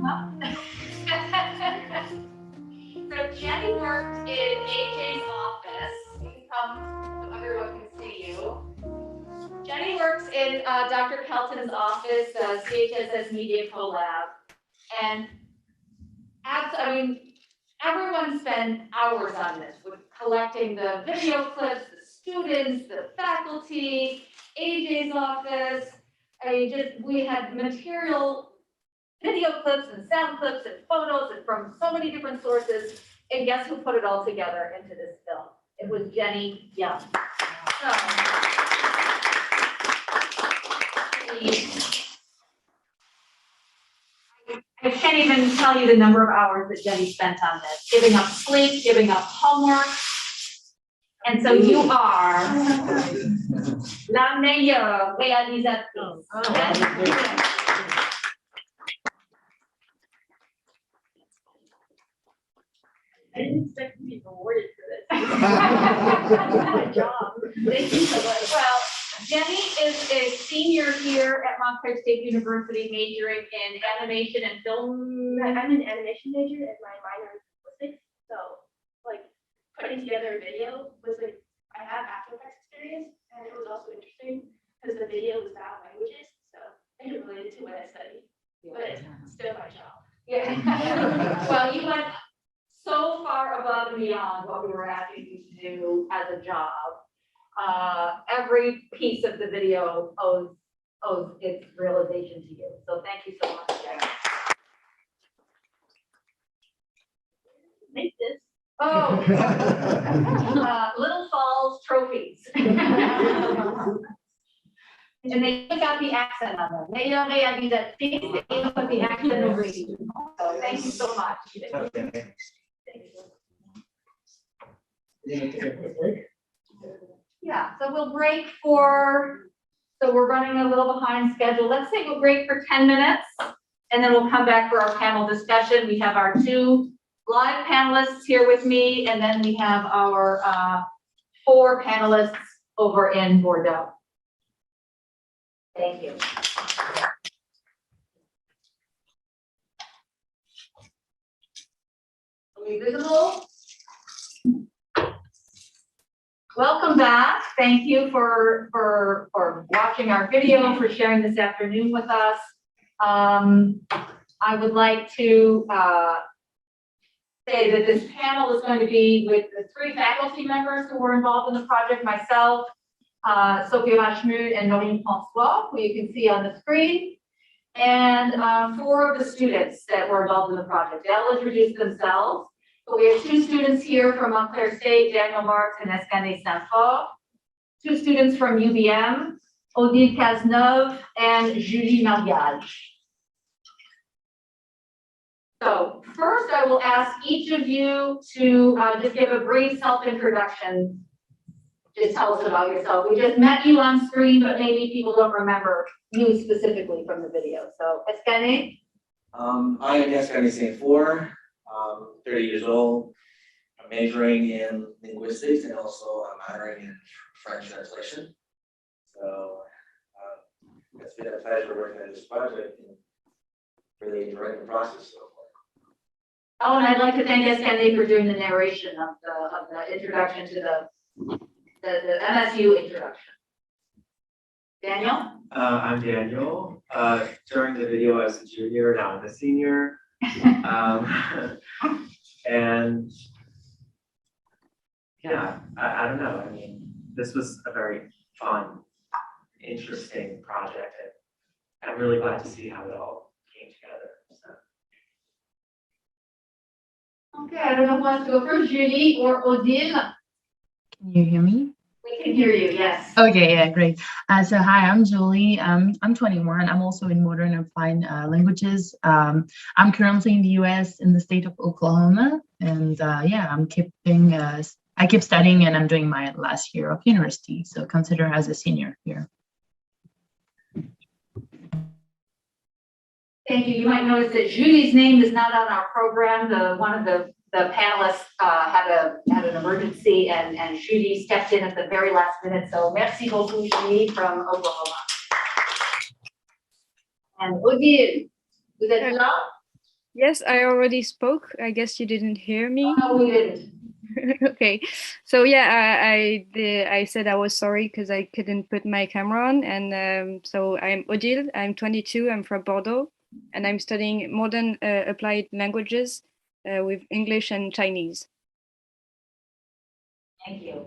come up. So Jenny works in AJ's office. You can come so everyone can see you. Jenny works in Dr. Kelton's office, CHSS Media Collab. And everyone spent hours on this, with collecting the video clips, the students, the faculty, AJ's office. We had material, video clips and sound clips and photos and from so many different sources. And guess who put it all together into this film? It was Jenny Young. So, I can't even tell you the number of hours that Jenny spent on this, giving up sleep, giving up homework. And so you are la meilleure réalisatrice. I didn't expect to be rewarded for this. My job. Thank you so much. Well, Jenny is a senior here at Montclair State University, majoring in animation and film. I'm an animation major and my minor is linguistics. So, like, putting together a video was like, I have After Effects experience, and it was also interesting because the video was about languages, so it related to what I studied, but it's still my job. Yeah. Well, you went so far above and beyond what we were asking you to do as a job. Every piece of the video owes its realization to you. So thank you so much, Jenny. Make this. Oh, Little Falls trophies. And they got the accent on them. They put the accent over you. So thank you so much. Yeah, so we'll break so we're running a little behind schedule. Let's say we'll break for 10 minutes and then we'll come back for our panel discussion. We have our 2 live panelists here with me, and then we have our 4 panelists over in Bordeaux. Thank you. Are we visible? Welcome back. Thank you for watching our video, for sharing this afternoon with us. I would like to say that this panel is going to be with the 3 faculty members who were involved in the project, myself, Sophie Rachmu, and Noreen Francois, who you can see on the screen, and 4 of the students that were involved in the project. They'll introduce themselves. So we have 2 students here from Montclair State, Daniel Marks and Escané Saint-Fort. 2 students from UBM, Odile Cazeneuve and Julie Mariage. So first I will ask each of you to just give a brief self-introduction. Just tell us about yourself. We just met you on screen, but maybe people don't remember you specifically from the video. So Escané. I am Escané Saint-Fort. 30 years old. I'm majoring in linguistics and also I'm minoring in French translation. So it's been a pleasure working on this project and really enjoying the process so far. Oh, and I'd like to thank Escané for doing the narration of the introduction to the MSU introduction. Daniel? I'm Daniel. During the video, I was a junior, now I'm a senior. And yeah, I don't know. I mean, this was a very fun, interesting project, and I'm really glad to see how it all came together. So. Okay, I don't know who wants to go first, Julie or Odile. Can you hear me? We can hear you, yes. Okay, yeah, great. So hi, I'm Julie. I'm 21. I'm also in modern applied languages. I'm currently in the US in the state of Oklahoma. And yeah, I keep studying and I'm doing my last year of university. So consider as a senior here. Thank you. You might notice that Julie's name is not on our program. One of the panelists had an emergency, and Julie stepped in at the very last minute. So merci beaucoup, Julie from Oklahoma. And Odile, vous êtes là? Yes, I already spoke. I guess you didn't hear me. No, we didn't. Okay, so yeah, I said I was sorry because I couldn't put my camera on, and so I'm Odile. I'm 22. I'm from Bordeaux, and I'm studying modern applied languages with English and Chinese. Thank you.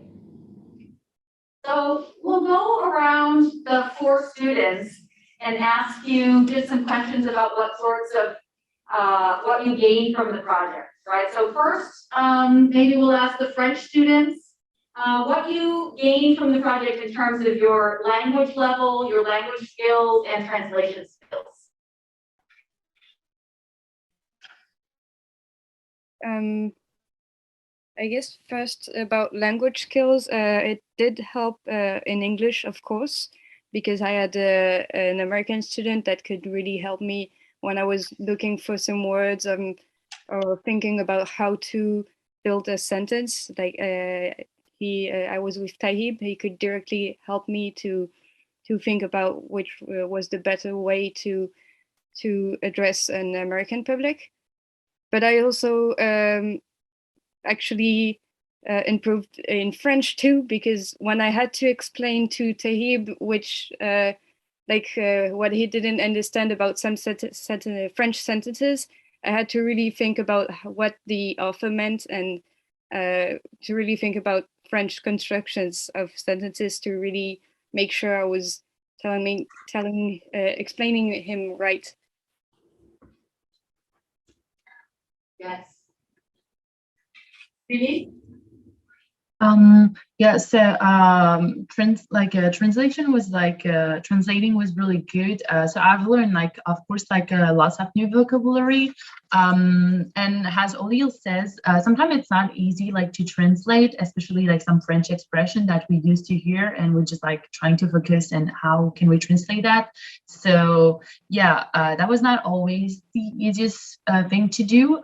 So we'll go around the 4 students and ask you just some questions about what sorts of, what you gained from the project, right? So first, maybe we'll ask the French students, what you gained from the project in terms of your language level, your language skills, and translation skills. I guess first about language skills, it did help in English, of course, because I had an American student that could really help me when I was looking for some words or thinking about how to build a sentence. Like I was with Tahib, he could directly help me to think about which was the better way to address an American public. But I also actually improved in French too, because when I had to explain to Tahib which what he didn't understand about some French sentences, I had to really think about what the author meant and to really think about French constructions of sentences to really make sure I was explaining him right. Yes. Really? Yeah, so translation was translating was really good. So I've learned of course lots of new vocabulary, and as Odile says, sometimes it's not easy to translate, especially some French expression that we used to hear, and we're just trying to focus on how can we translate that. So yeah, that was not always the easiest thing to do.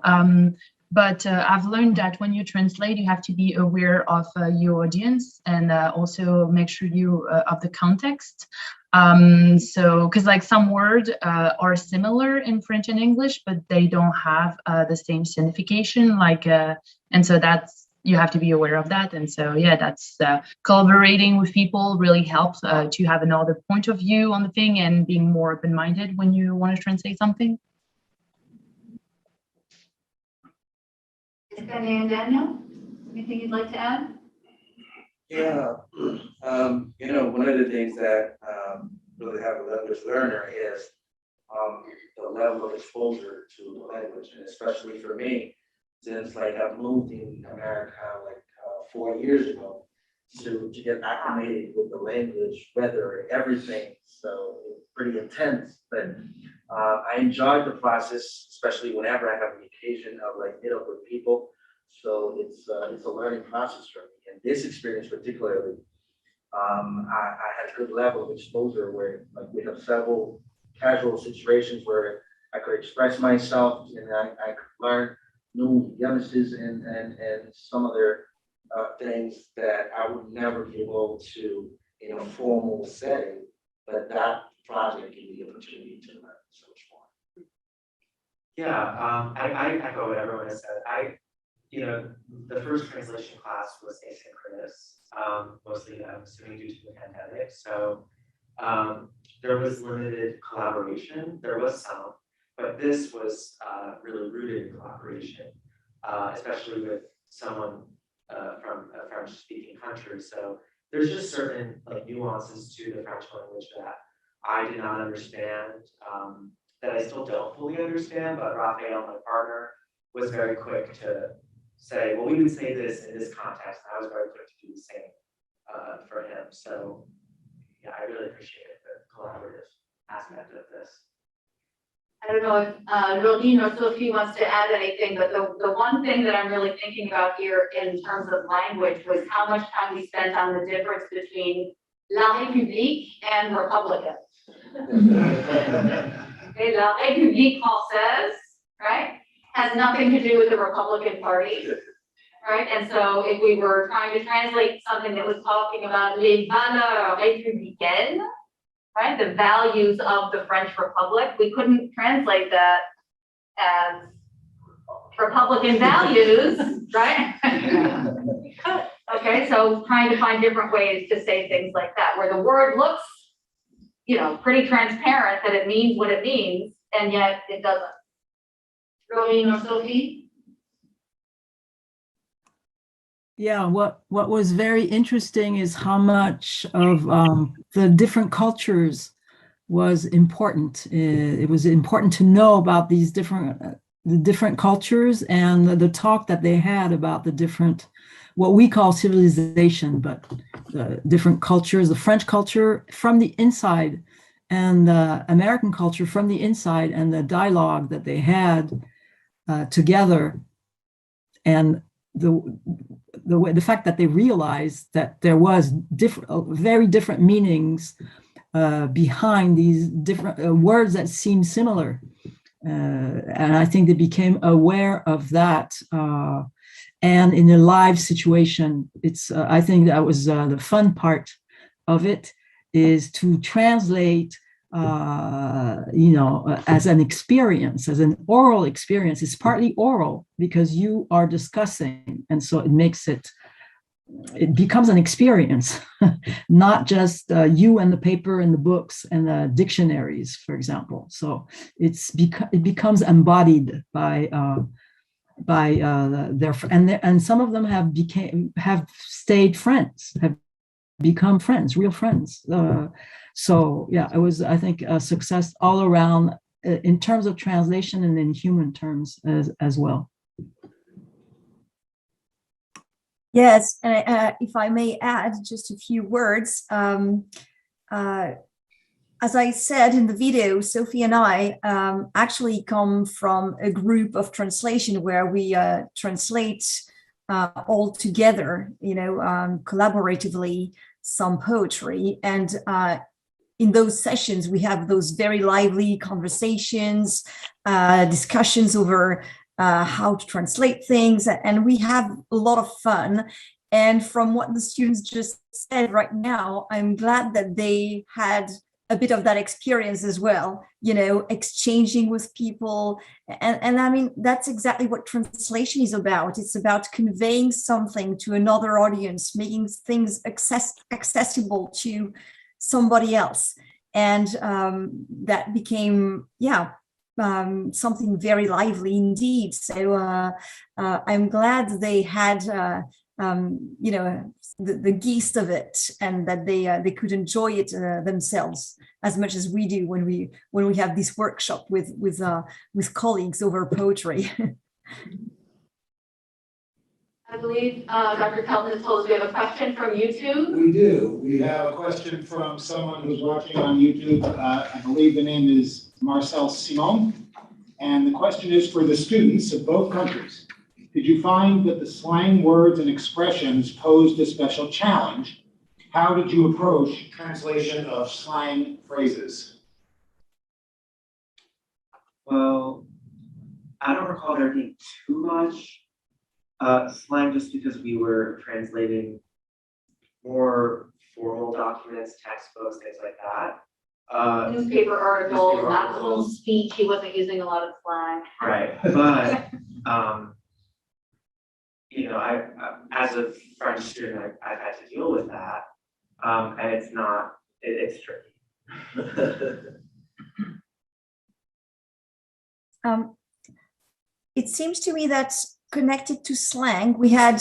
But I've learned that when you translate, you have to be aware of your audience and also make sure you of the context. So, because some words are similar in French and English, but they don't have the same signification. And so you have to be aware of that. And so, yeah, that's collaborating with people really helps to have another point of view on the thing and being more open-minded when you want to translate something. And Daniel, anything you'd like to add? Yeah, one of the things that really have a language learner is the level of exposure to the language, and especially for me, since I've moved in America 4 years ago, to get acclimated with the language, weather, everything. So it's pretty intense, but I enjoyed the process, especially whenever I have the occasion of meet up with people. So it's a learning process for me. And this experience particularly, I had a good level of exposure where we have several casual situations where I could express myself and I could learn new nuances and some other things that I would never be able to in a formal setting, but that project gave me the opportunity to learn so much more. Yeah, I echo what everyone has said. The first translation class was asynchronous, mostly I'm assuming due to the pandemic. So there was limited collaboration. There was some, but this was really rooted in collaboration, especially with someone from a French-speaking country. So there's just certain nuances to the French language that I did not understand, that I still don't fully understand, but Raphael, my partner, was very quick to say, well, we would say this in this context, and I was very quick to do the same for him. So yeah, I really appreciated the collaborative aspect of this. I don't know if Laureline or Sophie wants to add anything, but the one thing that I'm really thinking about here in terms of language was how much time we spent on the difference between La République and Republican. Okay, La République Française, right, has nothing to do with the Republican Party, right? And so if we were trying to translate something that was talking about les valeurs républicaines, right, the values of the French Republic, we couldn't translate that as Republican values, right? Okay, so trying to find different ways to say things like that, where the word looks, pretty transparent that it means what it means, and yet it doesn't. Rolene or Sophie? Yeah, what was very interesting is how much of the different cultures was important. It was important to know about these different cultures and the talk that they had about the different, what we call civilization, but different cultures, the French culture from the inside and the American culture from the inside, and the dialogue that they had together, and the fact that they realized that there was very different meanings behind these different words that seem similar. And I think they became aware of that. And in a live situation, I think that was the fun part of it, is to translate, as an experience, as an oral experience. It's partly oral because you are discussing. And so it becomes an experience, not just you and the paper and the books and the dictionaries, for example. So it becomes embodied by their, and some of them have stayed friends, have become friends, real friends. So yeah, it was, I think, a success all around in terms of translation and in human terms as well. Yes, and if I may add just a few words, as I said in the video, Sophie and I actually come from a group of translation where we translate all together, collaboratively, some poetry. And in those sessions, we have those very lively conversations, discussions over how to translate things, and we have a lot of fun. And from what the students just said right now, I'm glad that they had a bit of that experience as well, exchanging with people. And I mean, that's exactly what translation is about. It's about conveying something to another audience, making things accessible to somebody else. And that became, something very lively indeed. So I'm glad they had, the gist of it, and that they could enjoy it themselves as much as we do when we have this workshop with colleagues over poetry. I believe Dr. Pelton has told us we have a question from YouTube. We do. We have a question from someone who's watching on YouTube. I believe the name is Marcel Simon. And the question is for the students of both countries. Did you find that the slang words and expressions posed a special challenge? How did you approach translation of slang phrases? Well, I don't recall there being too much slang, just because we were translating more formal documents, textbooks, things like that. Newspaper articles, not the whole speech. He wasn't using a lot of slang. Right, but I as a French student, I've had to deal with that, and it's tricky. It seems to me that connected to slang, we had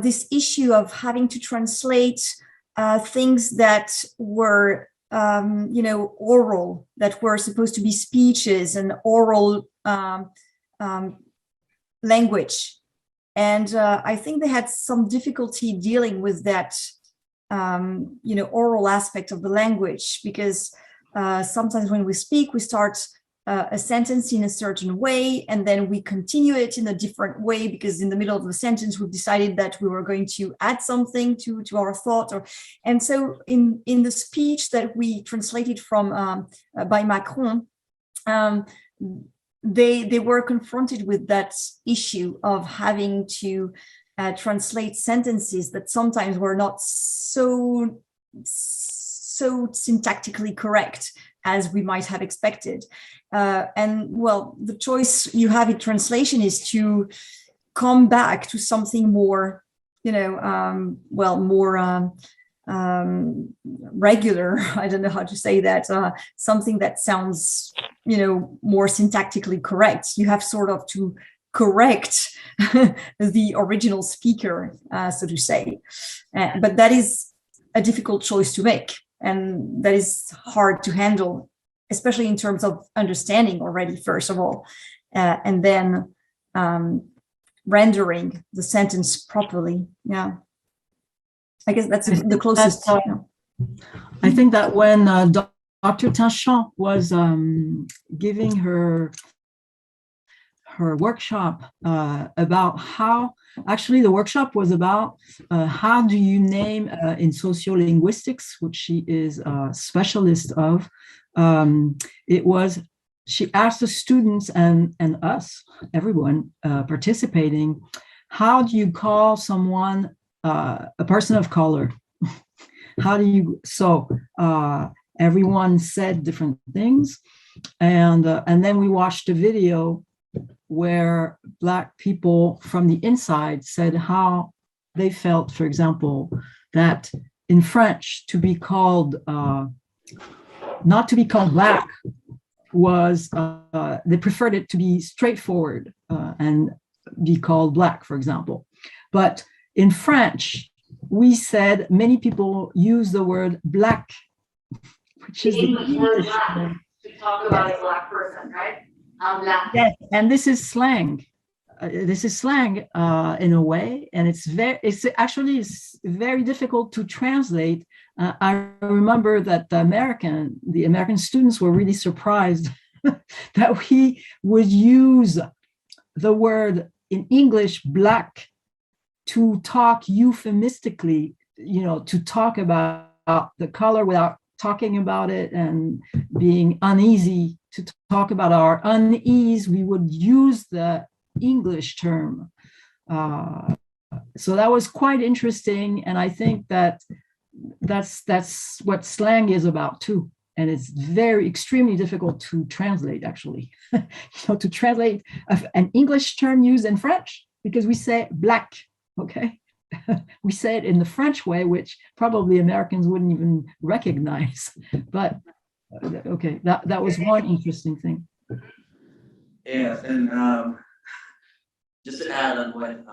this issue of having to translate things that were, oral, that were supposed to be speeches and oral language. And I think they had some difficulty dealing with that, oral aspect of the language, because sometimes when we speak, we start a sentence in a certain way, and then we continue it in a different way, because in the middle of the sentence, we've decided that we were going to add something to our thought. And so in the speech that we translated from by Macron, they were confronted with that issue of having to translate sentences that sometimes were not so syntactically correct as we might have expected. And well, the choice you have in translation is to come back to something more, more regular. I don't know how to say that. Something that sounds, more syntactically correct. You have sort of to correct the original speaker, so to say. But that is a difficult choice to make. And that is hard to handle, especially in terms of understanding already, first of all, and then rendering the sentence properly. Yeah. I guess that's the closest. I think that when Dr. Tachant was giving her workshop about how, actually the workshop was about how do you name in sociolinguistics, which she is a specialist of. She asked the students and us, everyone participating, how do you call someone a person of color? How do you, so everyone said different things. And then we watched a video where Black people from the inside said how they felt, for example, that in French to be called, not to be called Black was, they preferred it to be straightforward and be called Black, for example. But in French, we said, many people use the word Black, which is the English word to talk about a Black person, right? Yes, and this is slang. This is slang in a way, and it's actually very difficult to translate. I remember that the American students were really surprised that we would use the word in English Black to talk euphemistically, to talk about the color without talking about it and being uneasy. To talk about our unease, we would use the English term. So that was quite interesting. And I think that that's what slang is about too. And it's extremely difficult to translate, actually, to translate an English term used in French, because we say Black, okay? We say it in the French way, which probably Americans wouldn't even recognize. But okay, that was one interesting thing. Yeah, and just to add on what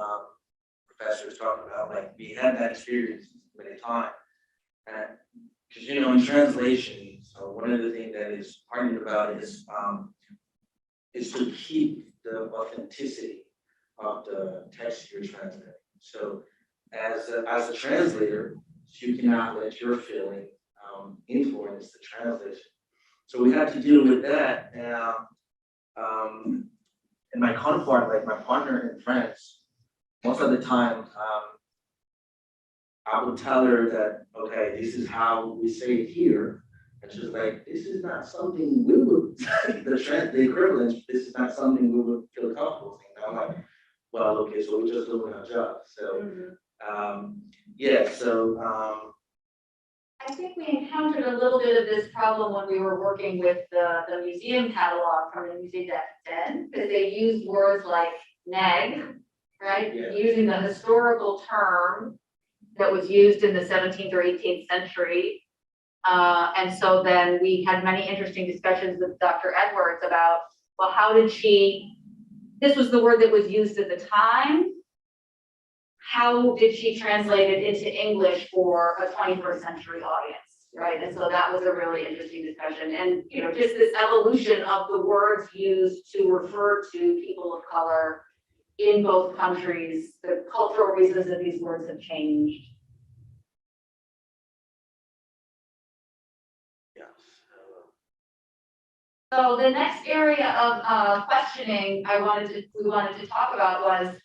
Professor was talking about, like we had that experience many times, because in translation, so one of the things that is argued about is to keep the authenticity of the text you're translating. So as a translator, you cannot let your feeling influence the translation. So we had to deal with that. And my counterpart, like my partner in France, most of the time, I would tell her that, okay, this is how we say it here. And she's like, this is not something we would, the equivalent, this is not something we would feel comfortable saying. I'm like, well, okay, so we're just doing our job. So, yeah, so. I think we encountered a little bit of this problem when we were working with the museum catalog from the Musée d'Aquitaine, because they used words like neg, right? Yeah. Using the historical term that was used in the 17th or 18th century. And so then we had many interesting discussions with Dr. Edwards about, well, how did this was the word that was used at the time. How did she translate it into English for a 21st century audience, right? And so that was a really interesting discussion. And, just this evolution of the words used to refer to people of color in both countries, the cultural reasons that these words have changed. So the next area of questioning we wanted to talk about was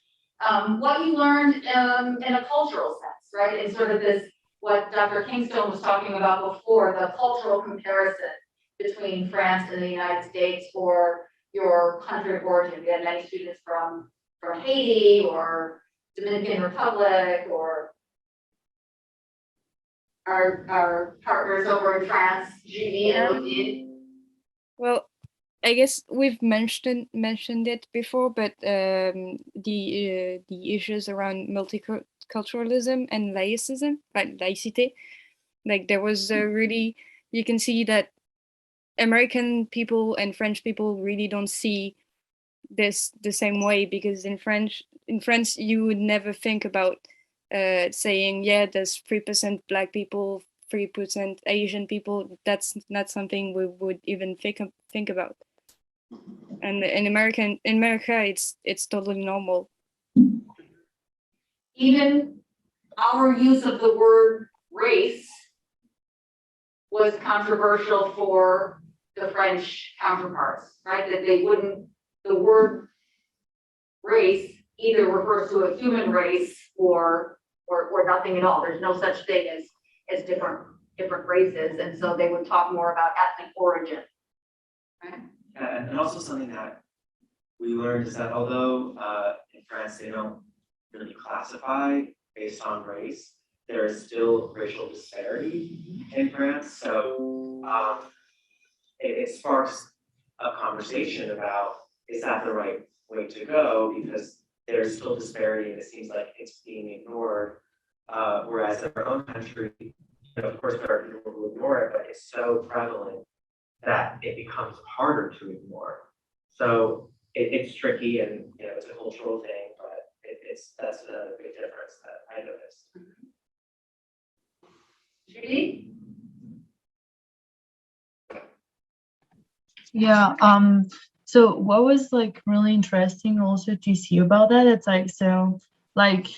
what you learned in a cultural sense, right? And sort of this, what Dr. Kingstone was talking about before, the cultural comparison between France and the United States or your country of origin. We had many students from Haiti or Dominican Republic or our partners over in France, Julie and Odile. Well, I guess we've mentioned it before, but the issues around multiculturalism and laicism, like laicité, like there was a really, you can see that American people and French people really don't see this the same way, because in France you would never think about saying, yeah, there's 3% Black people, 3% Asian people. That's not something we would even think about. And in America, it's totally normal. Even our use of the word race was controversial for the French counterparts, right? That they wouldn't, the word race either refers to a human race or nothing at all. There's no such thing as different races. And so they would talk more about ethnic origin, right? And also something that we learned is that although in France they don't really classify based on race, there is still racial disparity in France. So it sparks a conversation about, is that the right way to go? Because there's still disparity and it seems like it's being ignored. Whereas in our own country, of course there are people who ignore it, but it's so prevalent that it becomes harder to ignore. So it's tricky, and it's a cultural thing, but that's a big difference that I noticed. Judy? Yeah, so what was like really interesting also to see about that, it's like, so like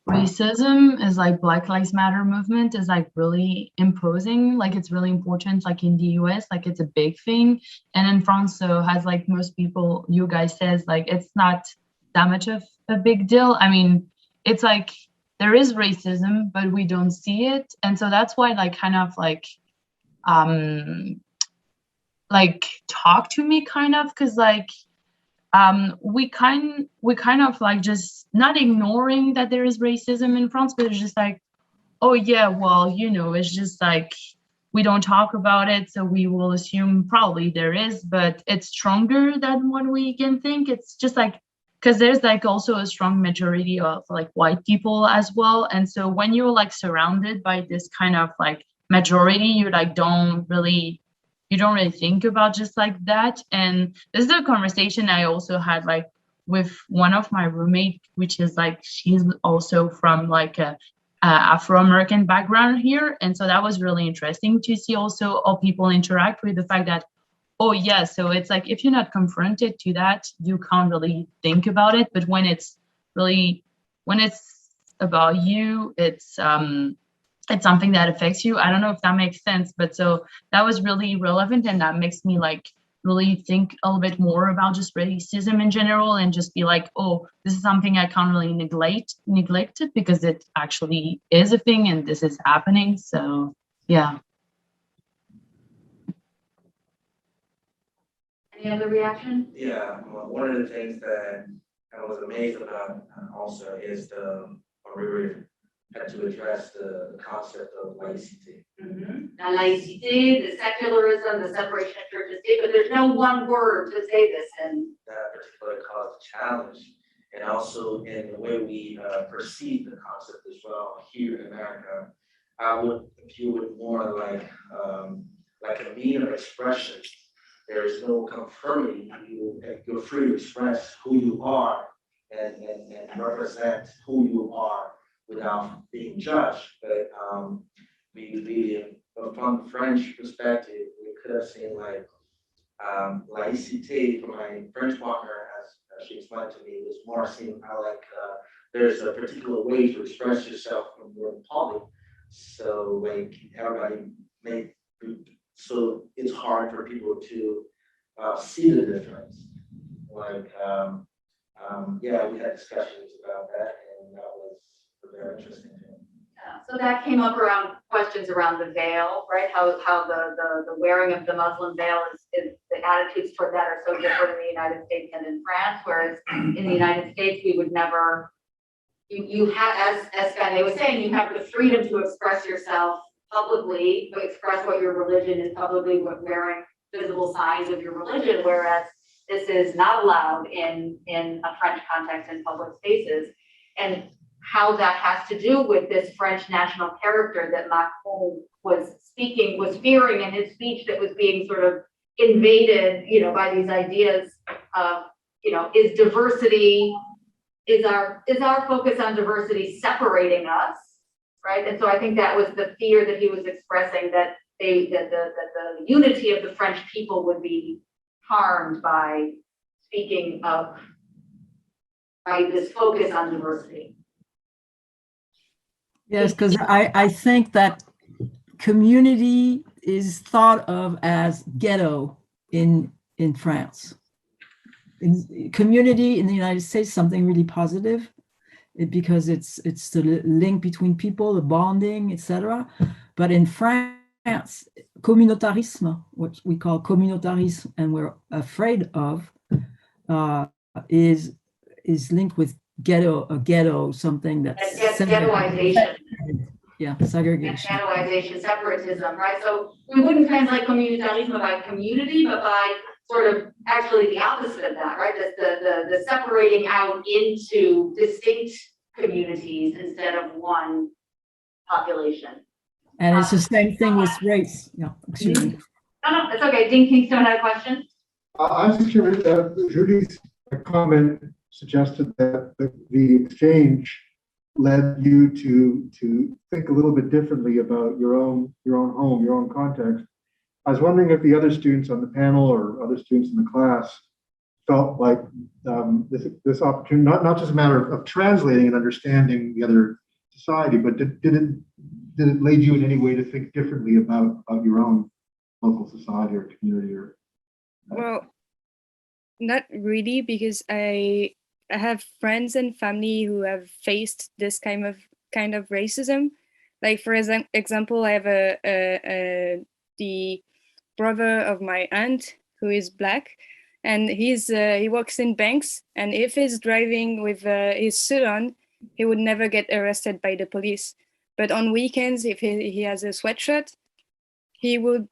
racism is like Black Lives Matter movement is like really imposing, like it's really important, like in the US, like it's a big thing. And in France, so has like most people, you guys says, like it's not that much of a big deal. I mean, it's like there is racism, but we don't see it. And so that's why like kind of like talk to me kind of, because like we kind of like just not ignoring that there is racism in France, but it's just like, oh yeah, well, it's just like we don't talk about it, so we will assume probably there is, but it's stronger than what we can think. It's just like, because there's like also a strong majority of like white people as well, and so when you're like surrounded by this kind of like majority, you like don't really think about just like that. And this is a conversation I also had like with one of my roommate, which is like, she's also from like a Afro-American background here. And so that was really interesting to see also how people interact with the fact that, oh yeah, so it's like, if you're not confronted to that, you can't really think about it. But when it's about you, it's something that affects you. I don't know if that makes sense, but so that was really relevant, and that makes me like really think a little bit more about just racism in general, and just be like, oh, this is something I can't really neglect it, because it actually is a thing and this is happening. So yeah. Any other reaction? Yeah, one of the things that I was amazed about also is when we had to address the concept of laicité. La laïcité, the secularism, the separation of church and state, but there's no one word to say this in. That particular caused a challenge, and also in the way we perceive the concept as well here in America. I would view it more like a mean of expression. There is no conformity. You're free to express who you are and represent who you are without being judged. But from the French perspective, we could have seen like laïcité from my French partner, as she explained to me, was more seen like there's a particular way to express yourself when you're in public. So like so it's hard for people to see the difference. Like yeah, we had discussions about that, and that was very interesting. So that came up around questions around the veil, right? How the wearing of the Muslim veil is the attitudes toward that are so different in the United States and in France, whereas in the United States we would never, you have, as Fanny was saying, you have the freedom to express yourself publicly, to express what your religion is publicly, wearing visible signs of your religion, whereas this is not allowed in a French context in public spaces. And how that has to do with this French national character that Macron was fearing in his speech, that was being sort of invaded, by these ideas of, is diversity, is our focus on diversity separating us, right? And so I think that was the fear that he was expressing, that the unity of the French people would be harmed by speaking of, by this focus on diversity. Yes, because I think that community is thought of as ghetto in France. Community in the United States, something really positive, because it's the link between people, the bonding, etc. But in France, communautarisme, what we call communautarisme, and we're afraid of, is linked with ghetto, something that's ghettoization. Yeah, segregation. Ghettoization, separatism, right? So we wouldn't translate communitarism by community, but by sort of actually the opposite of that, right? The separating out into distinct communities instead of one population. And it's the same thing with race. Yeah, excuse me. No, it's okay. Dean Kingston had a question. I was curious, Julie's comment suggested that the exchange led you to think a little bit differently about your own home, your own context. I was wondering if the other students on the panel or other students in the class felt like this opportunity, not just a matter of translating and understanding the other society, but did it lead you in any way to think differently about your own local society or community? Or well, not really, because I have friends and family who have faced this kind of racism. Like, for example, I have the brother of my aunt who is Black, and he works in banks, and if he's driving with his suit on, he would never get arrested by the police. But on weekends, if he has a sweatshirt, he would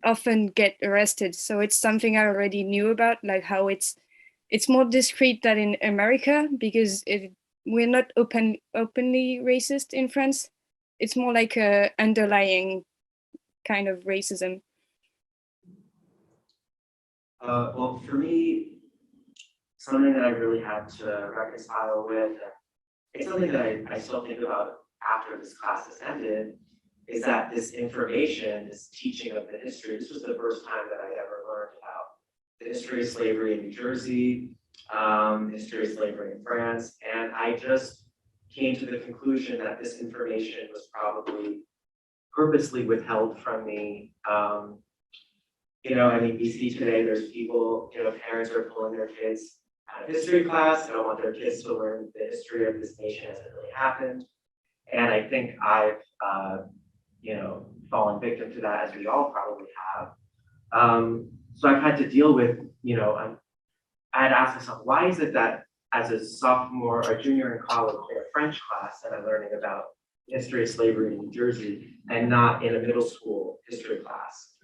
often get arrested. So it's something I already knew about, like how it's more discreet than in America, because we're not openly racist in France. It's more like a underlying kind of racism. Well, for me, something that I really had to reconcile with, it's something that I still think about after this class has ended, is that this information, this teaching of the history, this was the first time that I ever learned about the history of slavery in New Jersey, history of slavery in France, and I just came to the conclusion that this information was probably purposely withheld from me. We see today there's people, parents are pulling their kids out of history class. They don't want their kids to learn the history of this nation as it really happened. And I think I've, fallen victim to that, as we all probably have. So I've had to deal with, I had asked myself, why is it that as a sophomore or junior in college in a French class that I'm learning about the history of slavery in New Jersey and not in a middle school history class?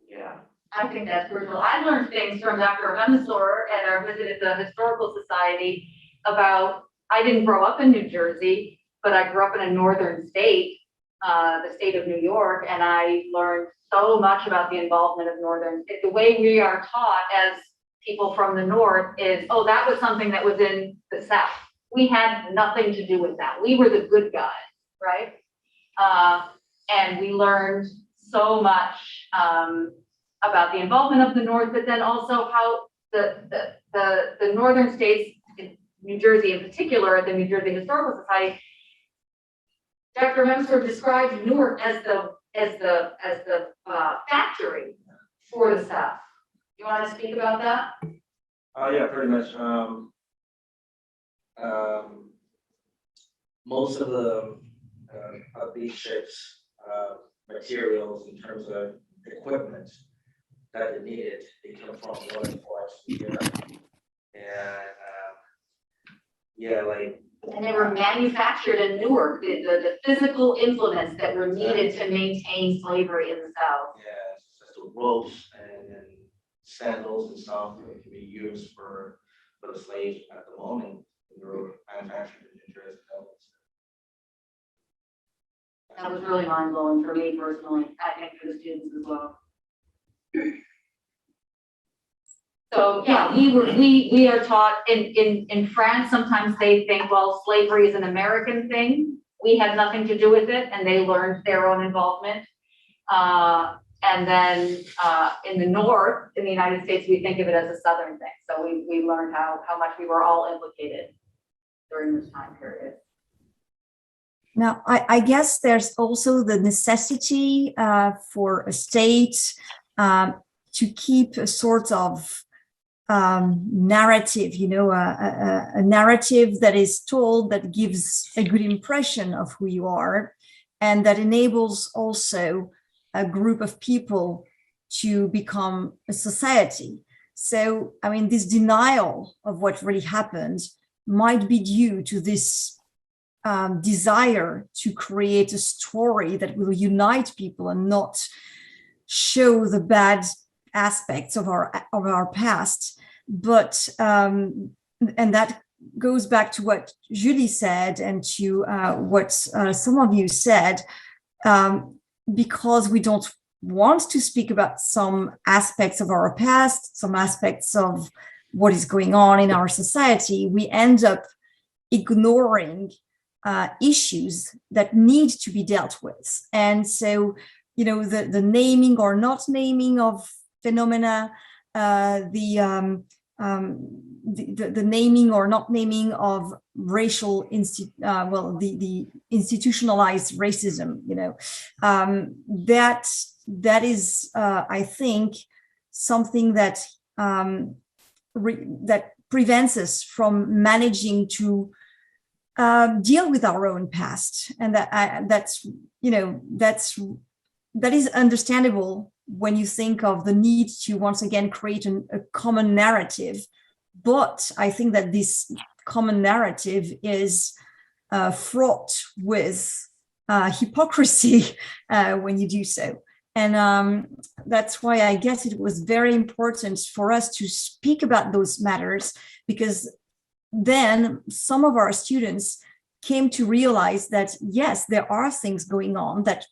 Yeah. I think that's crucial. I learned things from Dr. Hemesor at our visit at the Historical Society about, I didn't grow up in New Jersey, but I grew up in a northern state, the state of New York, and I learned so much about the involvement of northern. The way we are taught as people from the north is, oh, that was something that was in the South. We had nothing to do with that. We were the good guys, right? And we learned so much about the involvement of the North, but then also how the northern states, New Jersey in particular, the New Jersey Historical Society, Dr. Hemesor describes Newark as the factory for the South. You want to speak about that? Yeah, pretty much. Most of these ships, materials in terms of equipment that they needed, they come from northern parts of Europe. And they were manufactured in Newark, the physical implements that were needed to maintain slavery in the South. Yeah, just the ropes and sandals and stuff that can be used for the slaves at the moment. They were manufactured in interesting elements. That was really mind blowing for me personally. I think for the students as well. So yeah, we are taught in France, sometimes they think, well, slavery is an American thing. We had nothing to do with it, and they learned their own involvement. And then in the North, in the United States, we think of it as a Southern thing. So we learned how much we were all implicated during this time period. Now, I guess there's also the necessity for a state to keep a sort of narrative, a narrative that is told that gives a good impression of who you are, and that enables also a group of people to become a society. So, I mean, this denial of what really happened might be due to this desire to create a story that will unite people and not show the bad aspects of our past. But and that goes back to what Julie said and to what some of you said, because we don't want to speak about some aspects of our past, some aspects of what is going on in our society, we end up ignoring issues that need to be dealt with. And so, the naming or not naming of phenomena, the naming or not naming of racial the institutionalized racism, that is I think something that that prevents us from managing to deal with our own past, and that is understandable when you think of the need to once again create a common narrative. But I think that this common narrative is fraught with hypocrisy when you do so. And that's why I guess it was very important for us to speak about those matters, because then some of our students came to realize that, yes, there are things going on that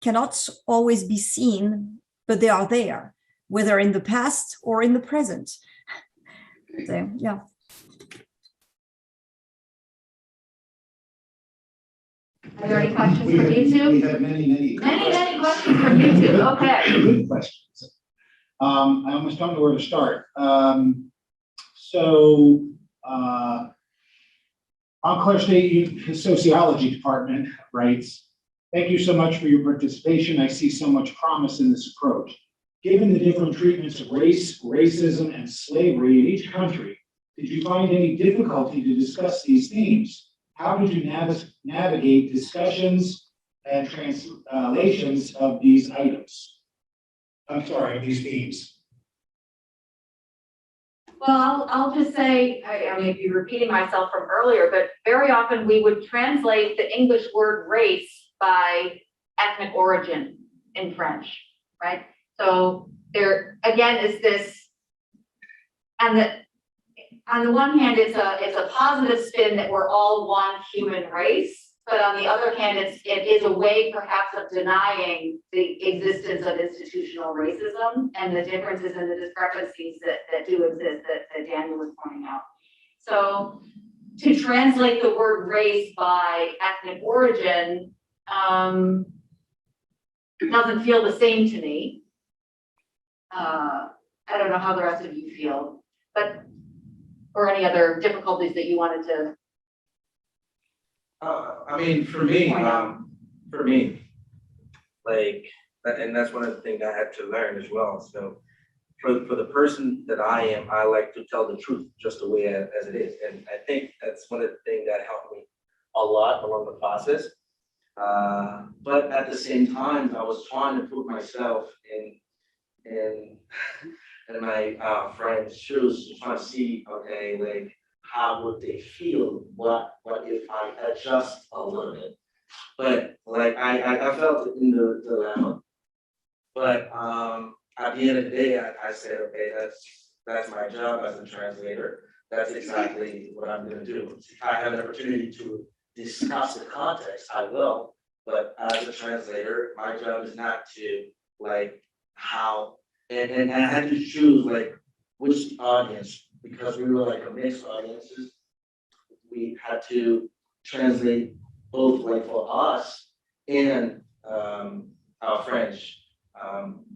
cannot always be seen, but they are there, whether in the past or in the present. So, yeah. Are there any questions from YouTube? We have many questions from YouTube. Okay. Good questions. I almost don't know where to start. So Montclair State Sociology Department writes, "Thank you so much for your participation. I see so much promise in this approach. Given the different treatments of race, racism, and slavery in each country, did you find any difficulty to discuss these themes? How did you navigate discussions and translations of these items? These themes." Well, I'll just say, I may be repeating myself from earlier, but very often we would translate the English word race by ethnic origin in French, right? So there again is this, and on the one hand, it's a positive spin that we're all one human race, but on the other hand, it is a way perhaps of denying the existence of institutional racism and the differences and the discrepancies that do exist that Daniel was pointing out. So to translate the word race by ethnic origin doesn't feel the same to me. I don't know how the rest of you feel, but or any other difficulties that you wanted to. I mean, for me, like, and that's one of the things I had to learn as well. So for the person that I am, I like to tell the truth just the way as it is. And I think that's one of the things that helped me a lot along the process. But at the same time, I was trying to put myself in my friends' shoes, trying to see, okay, like, how would they feel? What if I adjust a little bit? But like I felt in the dilemma. But at the end of the day, I said, okay, that's my job as a translator. That's exactly what I'm gonna do. If I have an opportunity to discuss the context, I will. But as a translator, my job is not to like how, and I had to choose like which audience, because we were like a mixed audiences. We had to translate both like for us and our French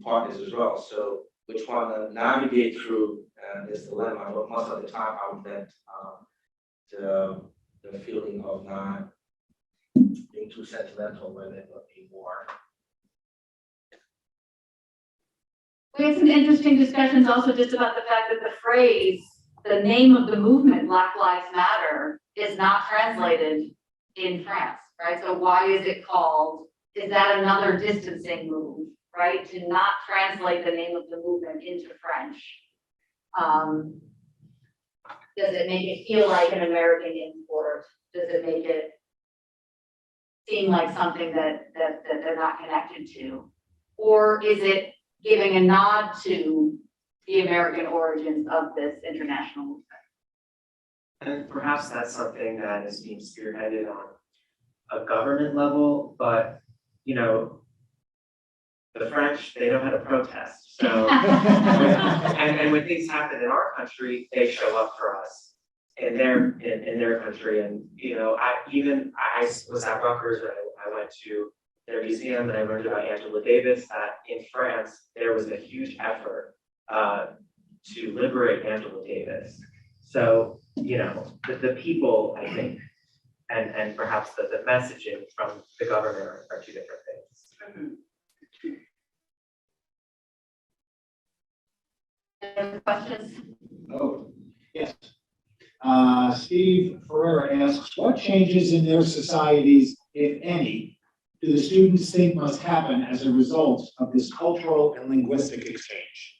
partners as well. So which one to navigate through this dilemma, but most of the time I would vent the feeling of not being too sentimental when it would be more. We had some interesting discussions also just about the fact that the phrase, the name of the movement, Black Lives Matter, is not translated in France, right? So why is it called, is that another distancing move, right? To not translate the name of the movement into French. Does it make it feel like an American import? Does it make it seem like something that they're not connected to? Or is it giving a nod to the American origins of this international movement? And perhaps that's something that is being spearheaded on a government level, but you know, the French, they know how to protest. So, and when things happen in our country, they show up for us in their country. And you know, I was at Rutgers and I went to their museum and I learned about Angela Davis. That in France there was a huge effort to liberate Angela Davis. So you know, the people, I think, and perhaps the messaging from the government are two different things. Any questions? Oh, yes. Steve Ferreira asks, what changes in their societies, if any, do the students think must happen as a result of this cultural and linguistic exchange?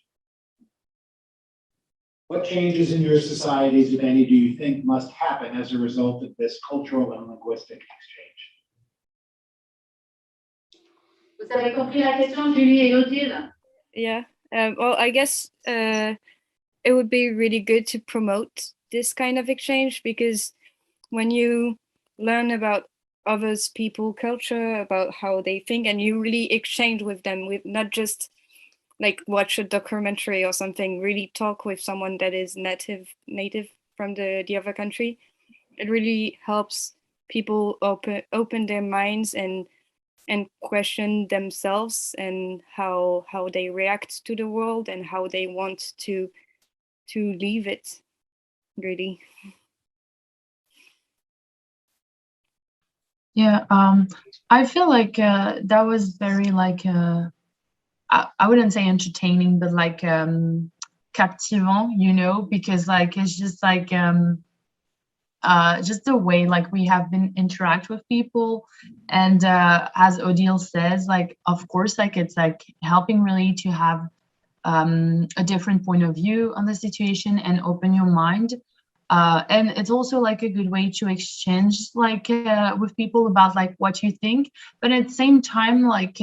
What changes in your societies, if any, do you think must happen as a result of this cultural and linguistic exchange? Vous avez compris la question, Julie et Odile? Yeah. Well, I guess it would be really good to promote this kind of exchange, because when you learn about others people culture, about how they think, and you really exchange with them, with not just like watch a documentary or something, really talk with someone that is native from the other country, it really helps people open their minds and question themselves and how they react to the world and how they want to leave it, really. Yeah, I feel like that was very like I wouldn't say entertaining, but like captivant, you know, because like it's just like just the way like we have been interact with people, and as Odile says, like of course like it's like helping really to have a different point of view on the situation and open your mind. And it's also like a good way to exchange like with people about like what you think, but at the same time like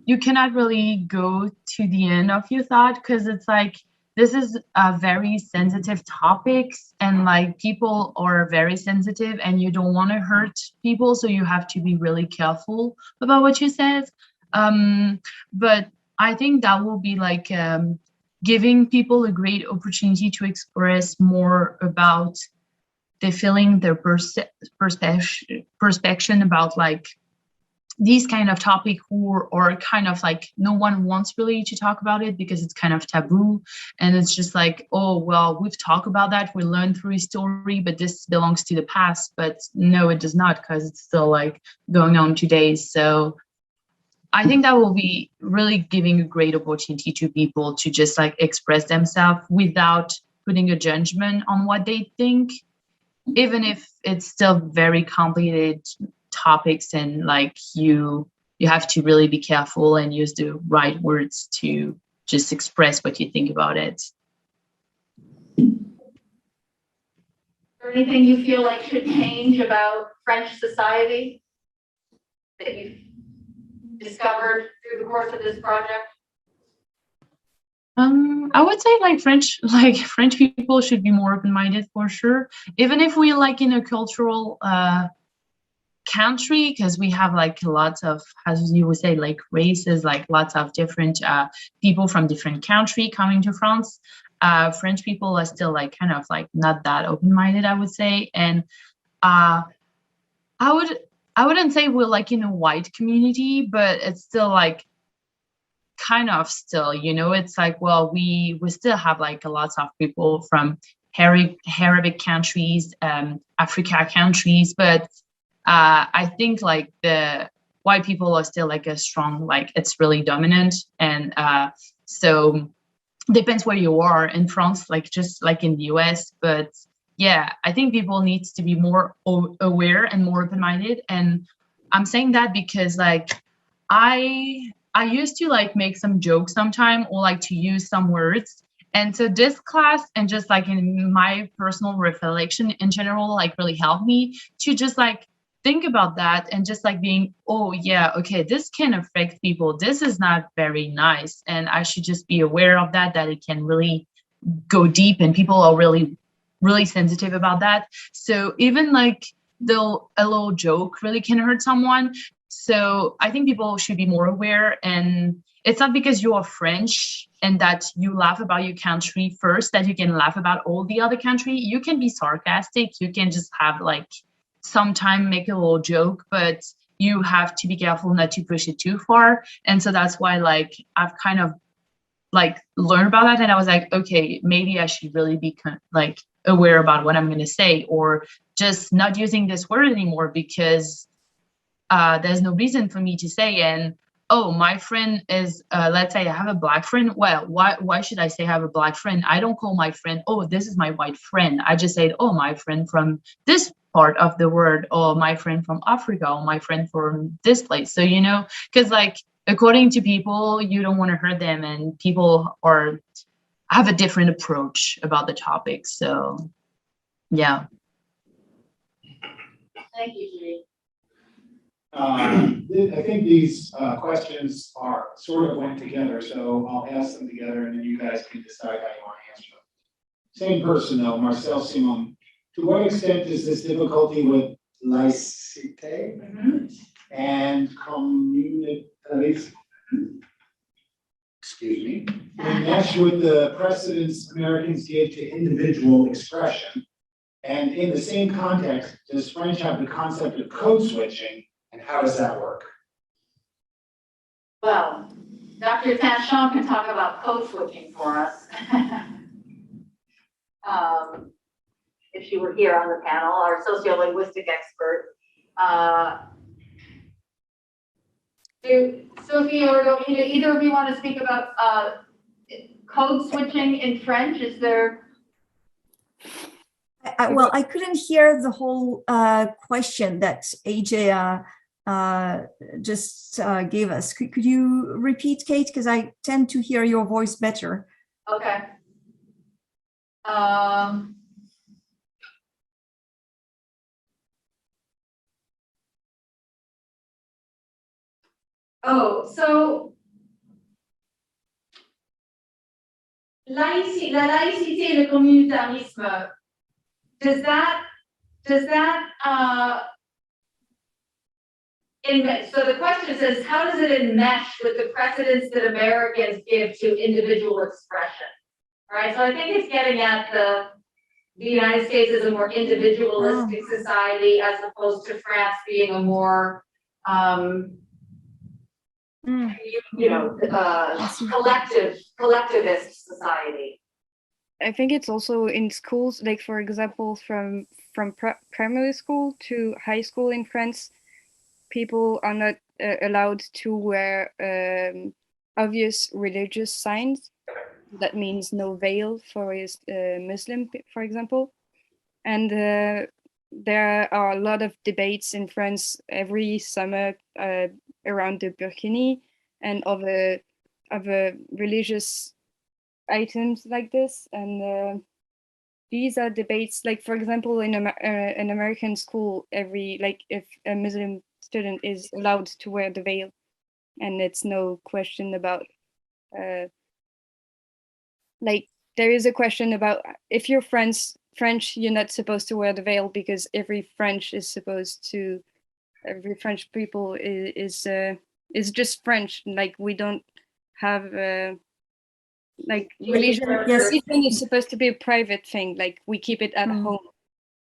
you cannot really go to the end of your thought, because it's like this is a very sensitive topics, and like people are very sensitive and you don't want to hurt people, so you have to be really careful about what you said. But I think that will be like giving people a great opportunity to express more about their feeling, their perception about like these kind of topic, or kind of like no one wants really to talk about it because it's kind of taboo, and it's just like, oh well, we've talked about that, we learned through history, but this belongs to the past. But no, it does not, because it's still like going on today. So I think that will be really giving a great opportunity to people to just like express themselves without putting a judgment on what they think, even if it's still very complicated topics, and like you have to really be careful and use the right words to just express what you think about it. Is there anything you feel like should change about French society that you've discovered through the course of this project? I would say like French people should be more open-minded for sure. Even if we like in a cultural country, because we have like lots of, as you would say, like races, like lots of different people from different country coming to France. French people are still like kind of like not that open-minded, I would say. And I wouldn't say we're like in a white community, but it's still like kind of still, you know, it's like, well, we still have like a lot of people from Arabic countries, Africa countries, but I think like the white people are still like a strong, like it's really dominant. And so depends where you are in France, like just like in the US. But yeah, I think people need to be more aware and more open-minded. And I'm saying that because like I used to like make some jokes sometime or like to use some words. And so this class and just like in my personal reflection in general, like really helped me to just like think about that and just like being, oh yeah, okay, this can affect people. This is not very nice. And I should just be aware of that it can really go deep and people are really, really sensitive about that. So even like a little joke really can hurt someone. So I think people should be more aware, and it's not because you are French and that you laugh about your country first that you can laugh about all the other country. You can be sarcastic. You can just have like sometime make a little joke, but you have to be careful not to push it too far. And so that's why like I've kind of like learned about that, and I was like, okay, maybe I should really be like aware about what I'm going to say, or just not using this word anymore because there's no reason for me to say. And oh, my friend is let's say I have a black friend. Well, why should I say I have a black friend? I don't call my friend, oh, this is my white friend. I just say, oh, my friend from this part of the world, or my friend from Africa, or my friend from this place. So, you know, because like according to people, you don't want to hurt them, and people have a different approach about the topic. So yeah. Thank you, Judy. I think these questions are sort of went together, so I'll ask them together and then you guys can decide how you want to answer them. Same person though, Marcel Simon. To what extent is this difficulty with laïcité and communitarism, excuse me, mesh with the precedence Americans give to individual expression? And in the same context, does French have the concept of code switching? And how does that work? Well, Dr. Tanchon can talk about code switching for us. If she were here on the panel, our sociolinguistic expert. Sophie or Doreen, do either of you want to speak about code switching in French? Is there? Well, I couldn't hear the whole question that AJ just gave us. Could you repeat, Kate? Because I tend to hear your voice better. Okay. So la laïcité et le communautarisme, does that so the question says, how does it enmesh with the precedence that Americans give to individual expression? All right, so I think it's getting at the United States is a more individualistic society as opposed to France being a more collectivist society. I think it's also in schools, like for example, from primary school to high school in France, people are not allowed to wear obvious religious signs. That means no veil for a Muslim, for example. And there are a lot of debates in France every summer around the burkini and other religious items like this. And these are debates, like for example, in an American school, if a Muslim student is allowed to wear the veil, and it's no question about like there is a question about if you're French, you're not supposed to wear the veil because every French people is just French. Like we don't have like religion. Yes. Religion is supposed to be a private thing. Like we keep it at home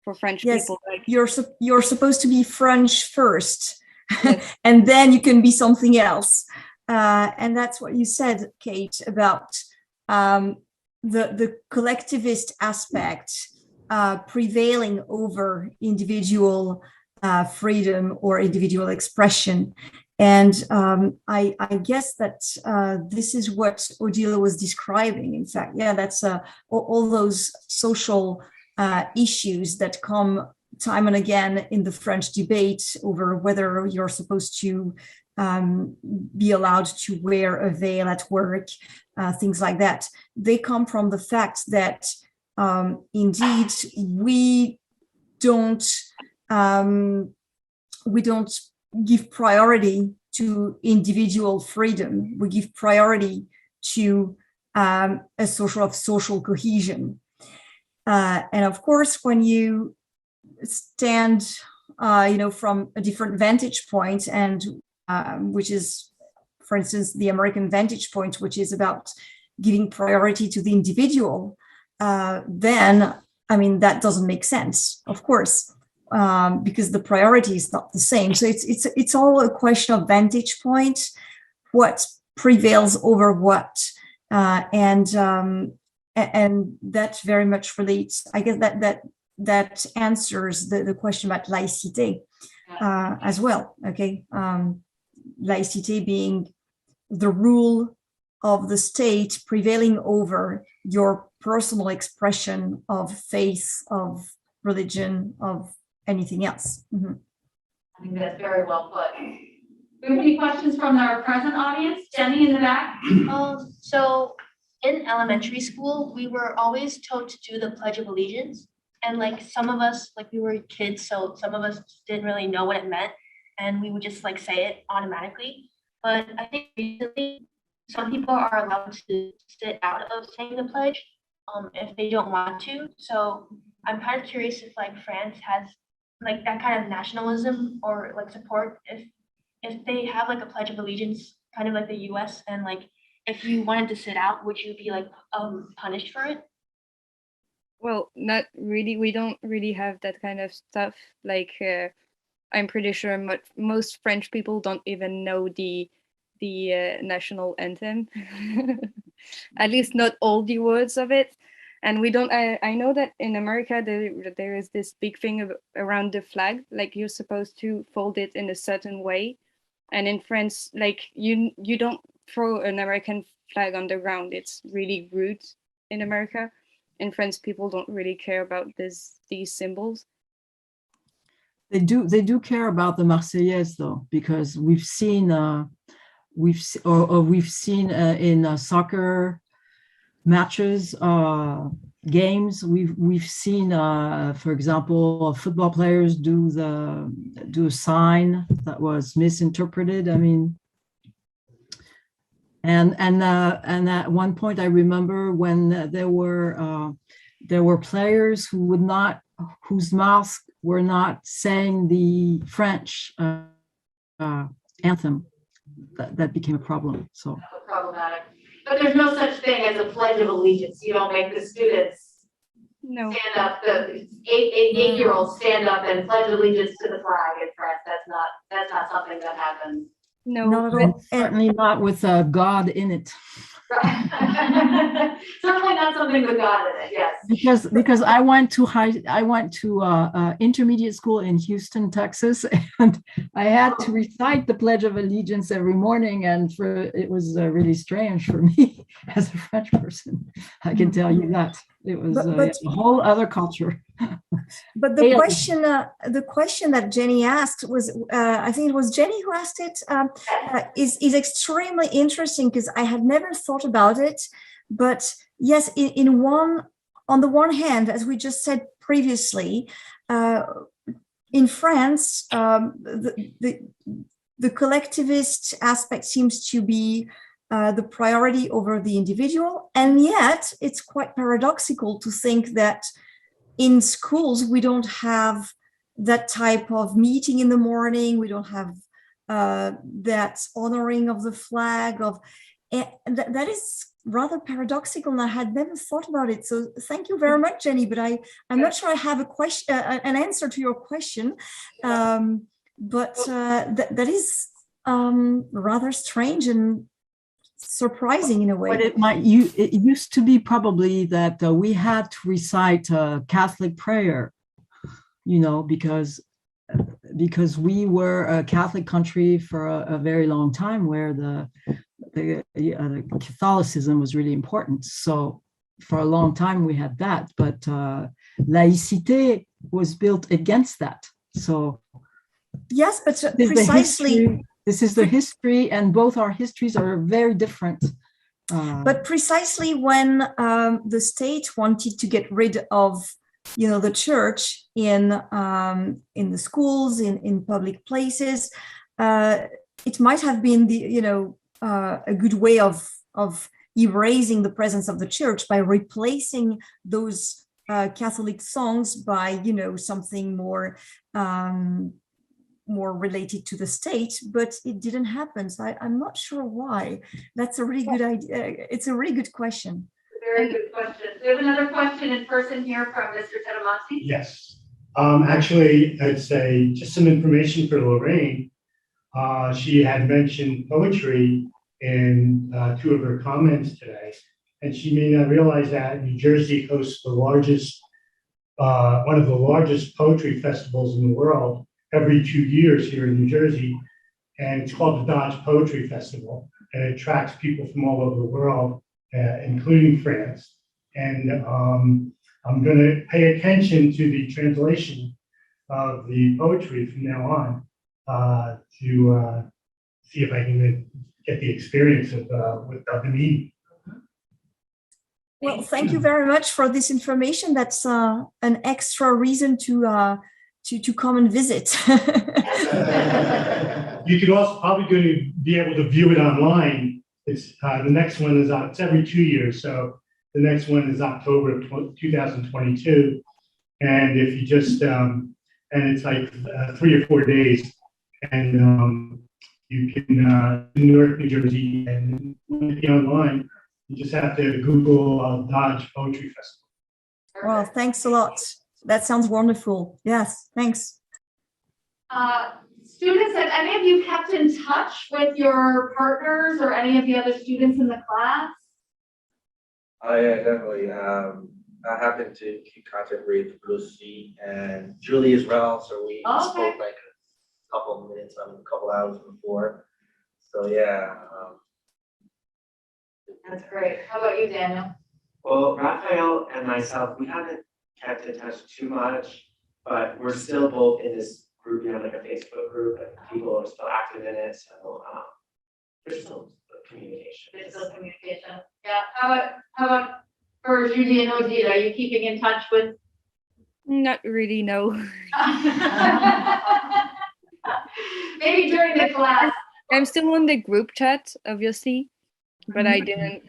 for French Yes, people. Like you're supposed to be French first, and then you can be something else. And that's what you said, Kate, about the collectivist aspect prevailing over individual freedom or individual expression. And I guess that this is what Odile was describing. In fact, yeah, that's all those social issues that come time and again in the French debate over whether you're supposed to be allowed to wear a veil at work, things like that. They come from the fact that indeed we don't give priority to individual freedom. We give priority to a social cohesion. And of course, when you stand, from a different vantage point, and which is, for instance, the American vantage point, which is about giving priority to the individual, then, that doesn't make sense, of course. Because the priority is not the same. So it's all a question of vantage point, what prevails over what, and that very much relates. I guess that answers the question about laïcité as well. Okay, laïcité being the rule of the state prevailing over your personal expression of faith, of religion, of anything else. Mm-hmm. I think that's very well put. Do we have any questions from our present audience? Jenny in the back. So in elementary school, we were always told to do the Pledge of Allegiance. And some of us, we were kids, so some of us didn't really know what it meant. And we would just say it automatically. But I think recently, some people are allowed to sit out of saying the pledge if they don't want to. So I'm kind of curious if France has that kind of nationalism or support if they have a Pledge of Allegiance, kind of like the US, and if you wanted to sit out, would you be punished for it? well, not really. We don't really have that kind of stuff. I'm pretty sure most French people don't even know the national anthem. At least not all the words of it. And we don't. I know that in America there is this big thing around the flag. You're supposed to fold it in a certain way, and in France, you don't throw an American flag on the ground. It's really rude in America. In France, people don't really care about these symbols. They do care about the Marseillaise though, because we've seen in soccer matches, games, we've seen, for example, football players do a sign that was misinterpreted. And at one point, I remember when there were players whose masks were not saying the French anthem. That became a problem. So problematic. But there's no such thing as a Pledge of Allegiance. You don't make the students stand up. The eight-year-olds stand up and pledge allegiance to the flag in France. That's not something that happens. No, certainly not with God in it. Certainly not something with God in it. Yes. Because I went to intermediate school in Houston, Texas, and I had to recite the Pledge of Allegiance every morning, and it was really strange for me as a French person. I can tell you that it was a whole other culture. But the question that Jenny asked was, I think it was Jenny who asked it, is extremely interesting because I had never thought about it. But yes, on the one hand, as we just said previously, in France, the collectivist aspect seems to be the priority over the individual. And yet it's quite paradoxical to think that in schools, we don't have that type of meeting in the morning. We don't have that honoring of the flag and that is rather paradoxical, and I had never thought about it. So thank you very much, Jenny, but I'm not sure I have a question, an answer to your question. But that is rather strange and surprising in a way. But it used to be probably that we had to recite Catholic prayer, because we were a Catholic country for a very long time, where the Catholicism was really important. So for a long time we had that, but laïcité was built against that. So yes, but precisely this is the history, and both our histories are very different. But precisely when the state wanted to get rid of the church in the schools, in public places, it might have been a good way of erasing the presence of the church by replacing those Catholic songs by something more related to the state, but it didn't happen. So I'm not sure why. That's a really good idea. It's a really good question. Very good question. We have another question in person here from Mr. Tedamasi. Yes. Actually, I'd say just some information for Lorraine. She had mentioned poetry in 2 of her comments today, and she may not realize that New Jersey hosts one of the largest poetry festivals in the world every 2 years here in New Jersey, and it's called the Dodge Poetry Festival, and it attracts people from all over the world, including France. And I'm going to pay attention to the translation of the poetry from now on to see if I can get the experience of the meeting. Well, thank you very much for this information. That's an extra reason to come and visit. You could also probably going to be able to view it online. It's the next one is it's every 2 years, so the next one is October of 2022, and if you just and it's like 3 or 4 days, and you can Newark, New Jersey, and when it's online, you just have to Google Dodge Poetry Festival. Well, thanks a lot. That sounds wonderful. Yes, thanks. Students, have any of you kept in touch with your partners or any of the other students in the class? Oh yeah, definitely. I happen to keep contact with Lucy and Julie as well. So we spoke like a couple of minutes, a couple hours before. So yeah. That's great. How about you, Daniel? Well, Raphael and myself, we haven't kept in touch too much, but we're still both in this group, like a Facebook group, and people are still active in it. So there's still communication. There's still communication. Yeah. How about for Julie and Odile? Are you keeping in touch with? Not really, no. Maybe during the class. I'm still on the group chat, obviously, but I didn't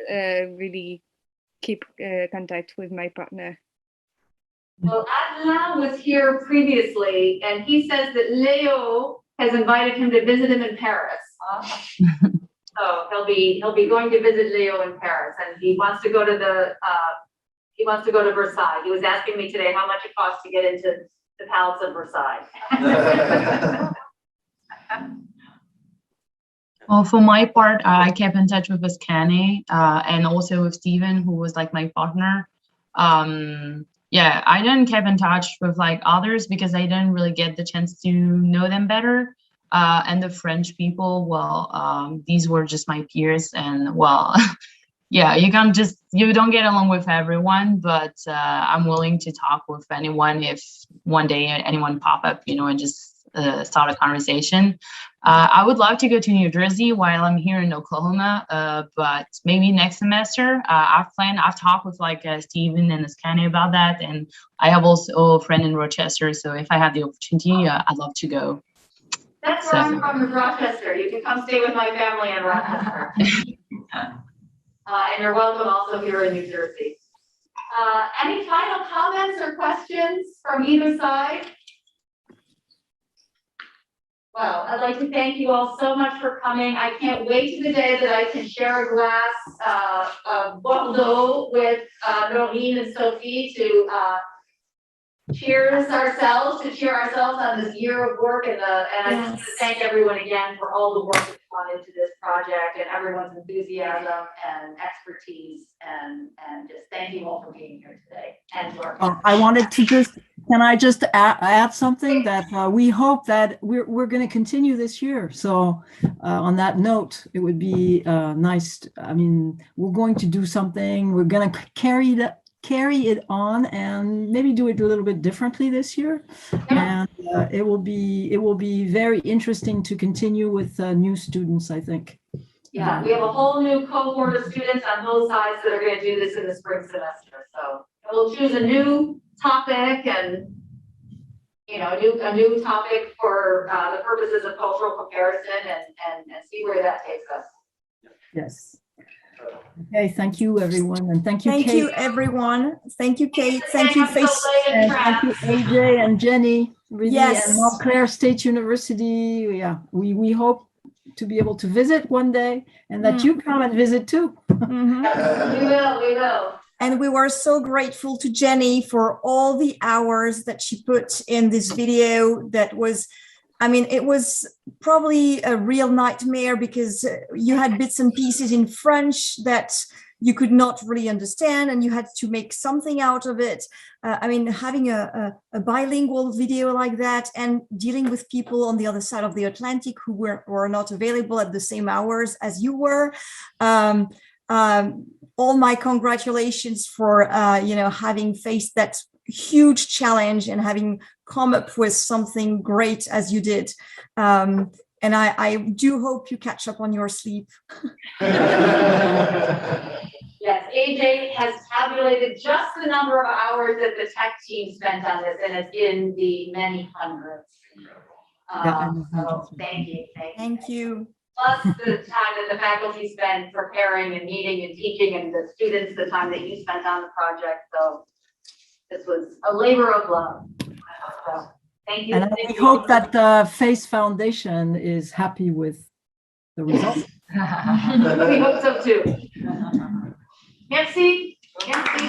really keep contact with my partner. Well, Adlan was here previously, and he says that Leo has invited him to visit him in Paris. So he'll be going to visit Leo in Paris, and he wants to go to Versailles. He was asking me today how much it costs to get into the Palace of Versailles. Well, for my part, I kept in touch with Kane and also with Steven, who was like my partner. Yeah, I didn't keep in touch with like others because I didn't really get the chance to know them better. And the French people, well, these were just my peers, and well, yeah, you don't get along with everyone, but I'm willing to talk with anyone if one day anyone pop up, and just start a conversation. I would love to go to New Jersey while I'm here in Oklahoma, but maybe next semester. I've talked with like Steven and Scanny about that, and I have also a friend in Rochester, so if I have the opportunity, I'd love to go. That's where I'm from, Rochester. You can come stay with my family in Rochester. And you're welcome also here in New Jersey. Any final comments or questions from either side? Well, I'd like to thank you all so much for coming. I can't wait to the day that I can share a glass of Bordeaux with Noreen and Sophie to cheer ourselves on this year of work. And I just want to thank everyone again for all the work that's gone into this project and everyone's enthusiasm and expertise. And just thank you all for being here today. And I wanted to can I just add something that we hope that we're going to continue this year. So on that note, it would be nice. I mean, we're going to do something. We're going to carry it on and maybe do it a little bit differently this year. And it will be very interesting to continue with new students, I think. Yeah, we have a whole new cohort of students on both sides that are going to do this in the spring semester. So we'll choose a new topic and, you know, a new topic for the purposes of cultural comparison and see where that takes us. Yes. Okay, thank you everyone, and thank you, Kate. Thank you everyone. Thank you, Kate. Thank you, Face. And thank you, AJ and Jenny. Really, yes. And Montclair State University. Yeah, we hope to be able to visit one day, and that you come and visit too. We will. And we were so grateful to Jenny for all the hours that she put in this video. That was, I mean, it was probably a real nightmare because you had bits and pieces in French that you could not really understand and you had to make something out of it. I mean, having a bilingual video like that and dealing with people on the other side of the Atlantic who were not available at the same hours as you were. All my congratulations for, you know, having faced that huge challenge and having come up with something great as you did. And I do hope you catch up on your sleep. Yes, AJ has tabulated just the number of hours that the tech team spent on this, and it's in the many hundreds. So thank you. Thank you. Plus the time that the faculty spent preparing and meeting and teaching, and the students, the time that you spent on the project. So this was a labor of love. So thank you. And we hope that the FACE Foundation is happy with the results. We hope so too. Merci. Merci.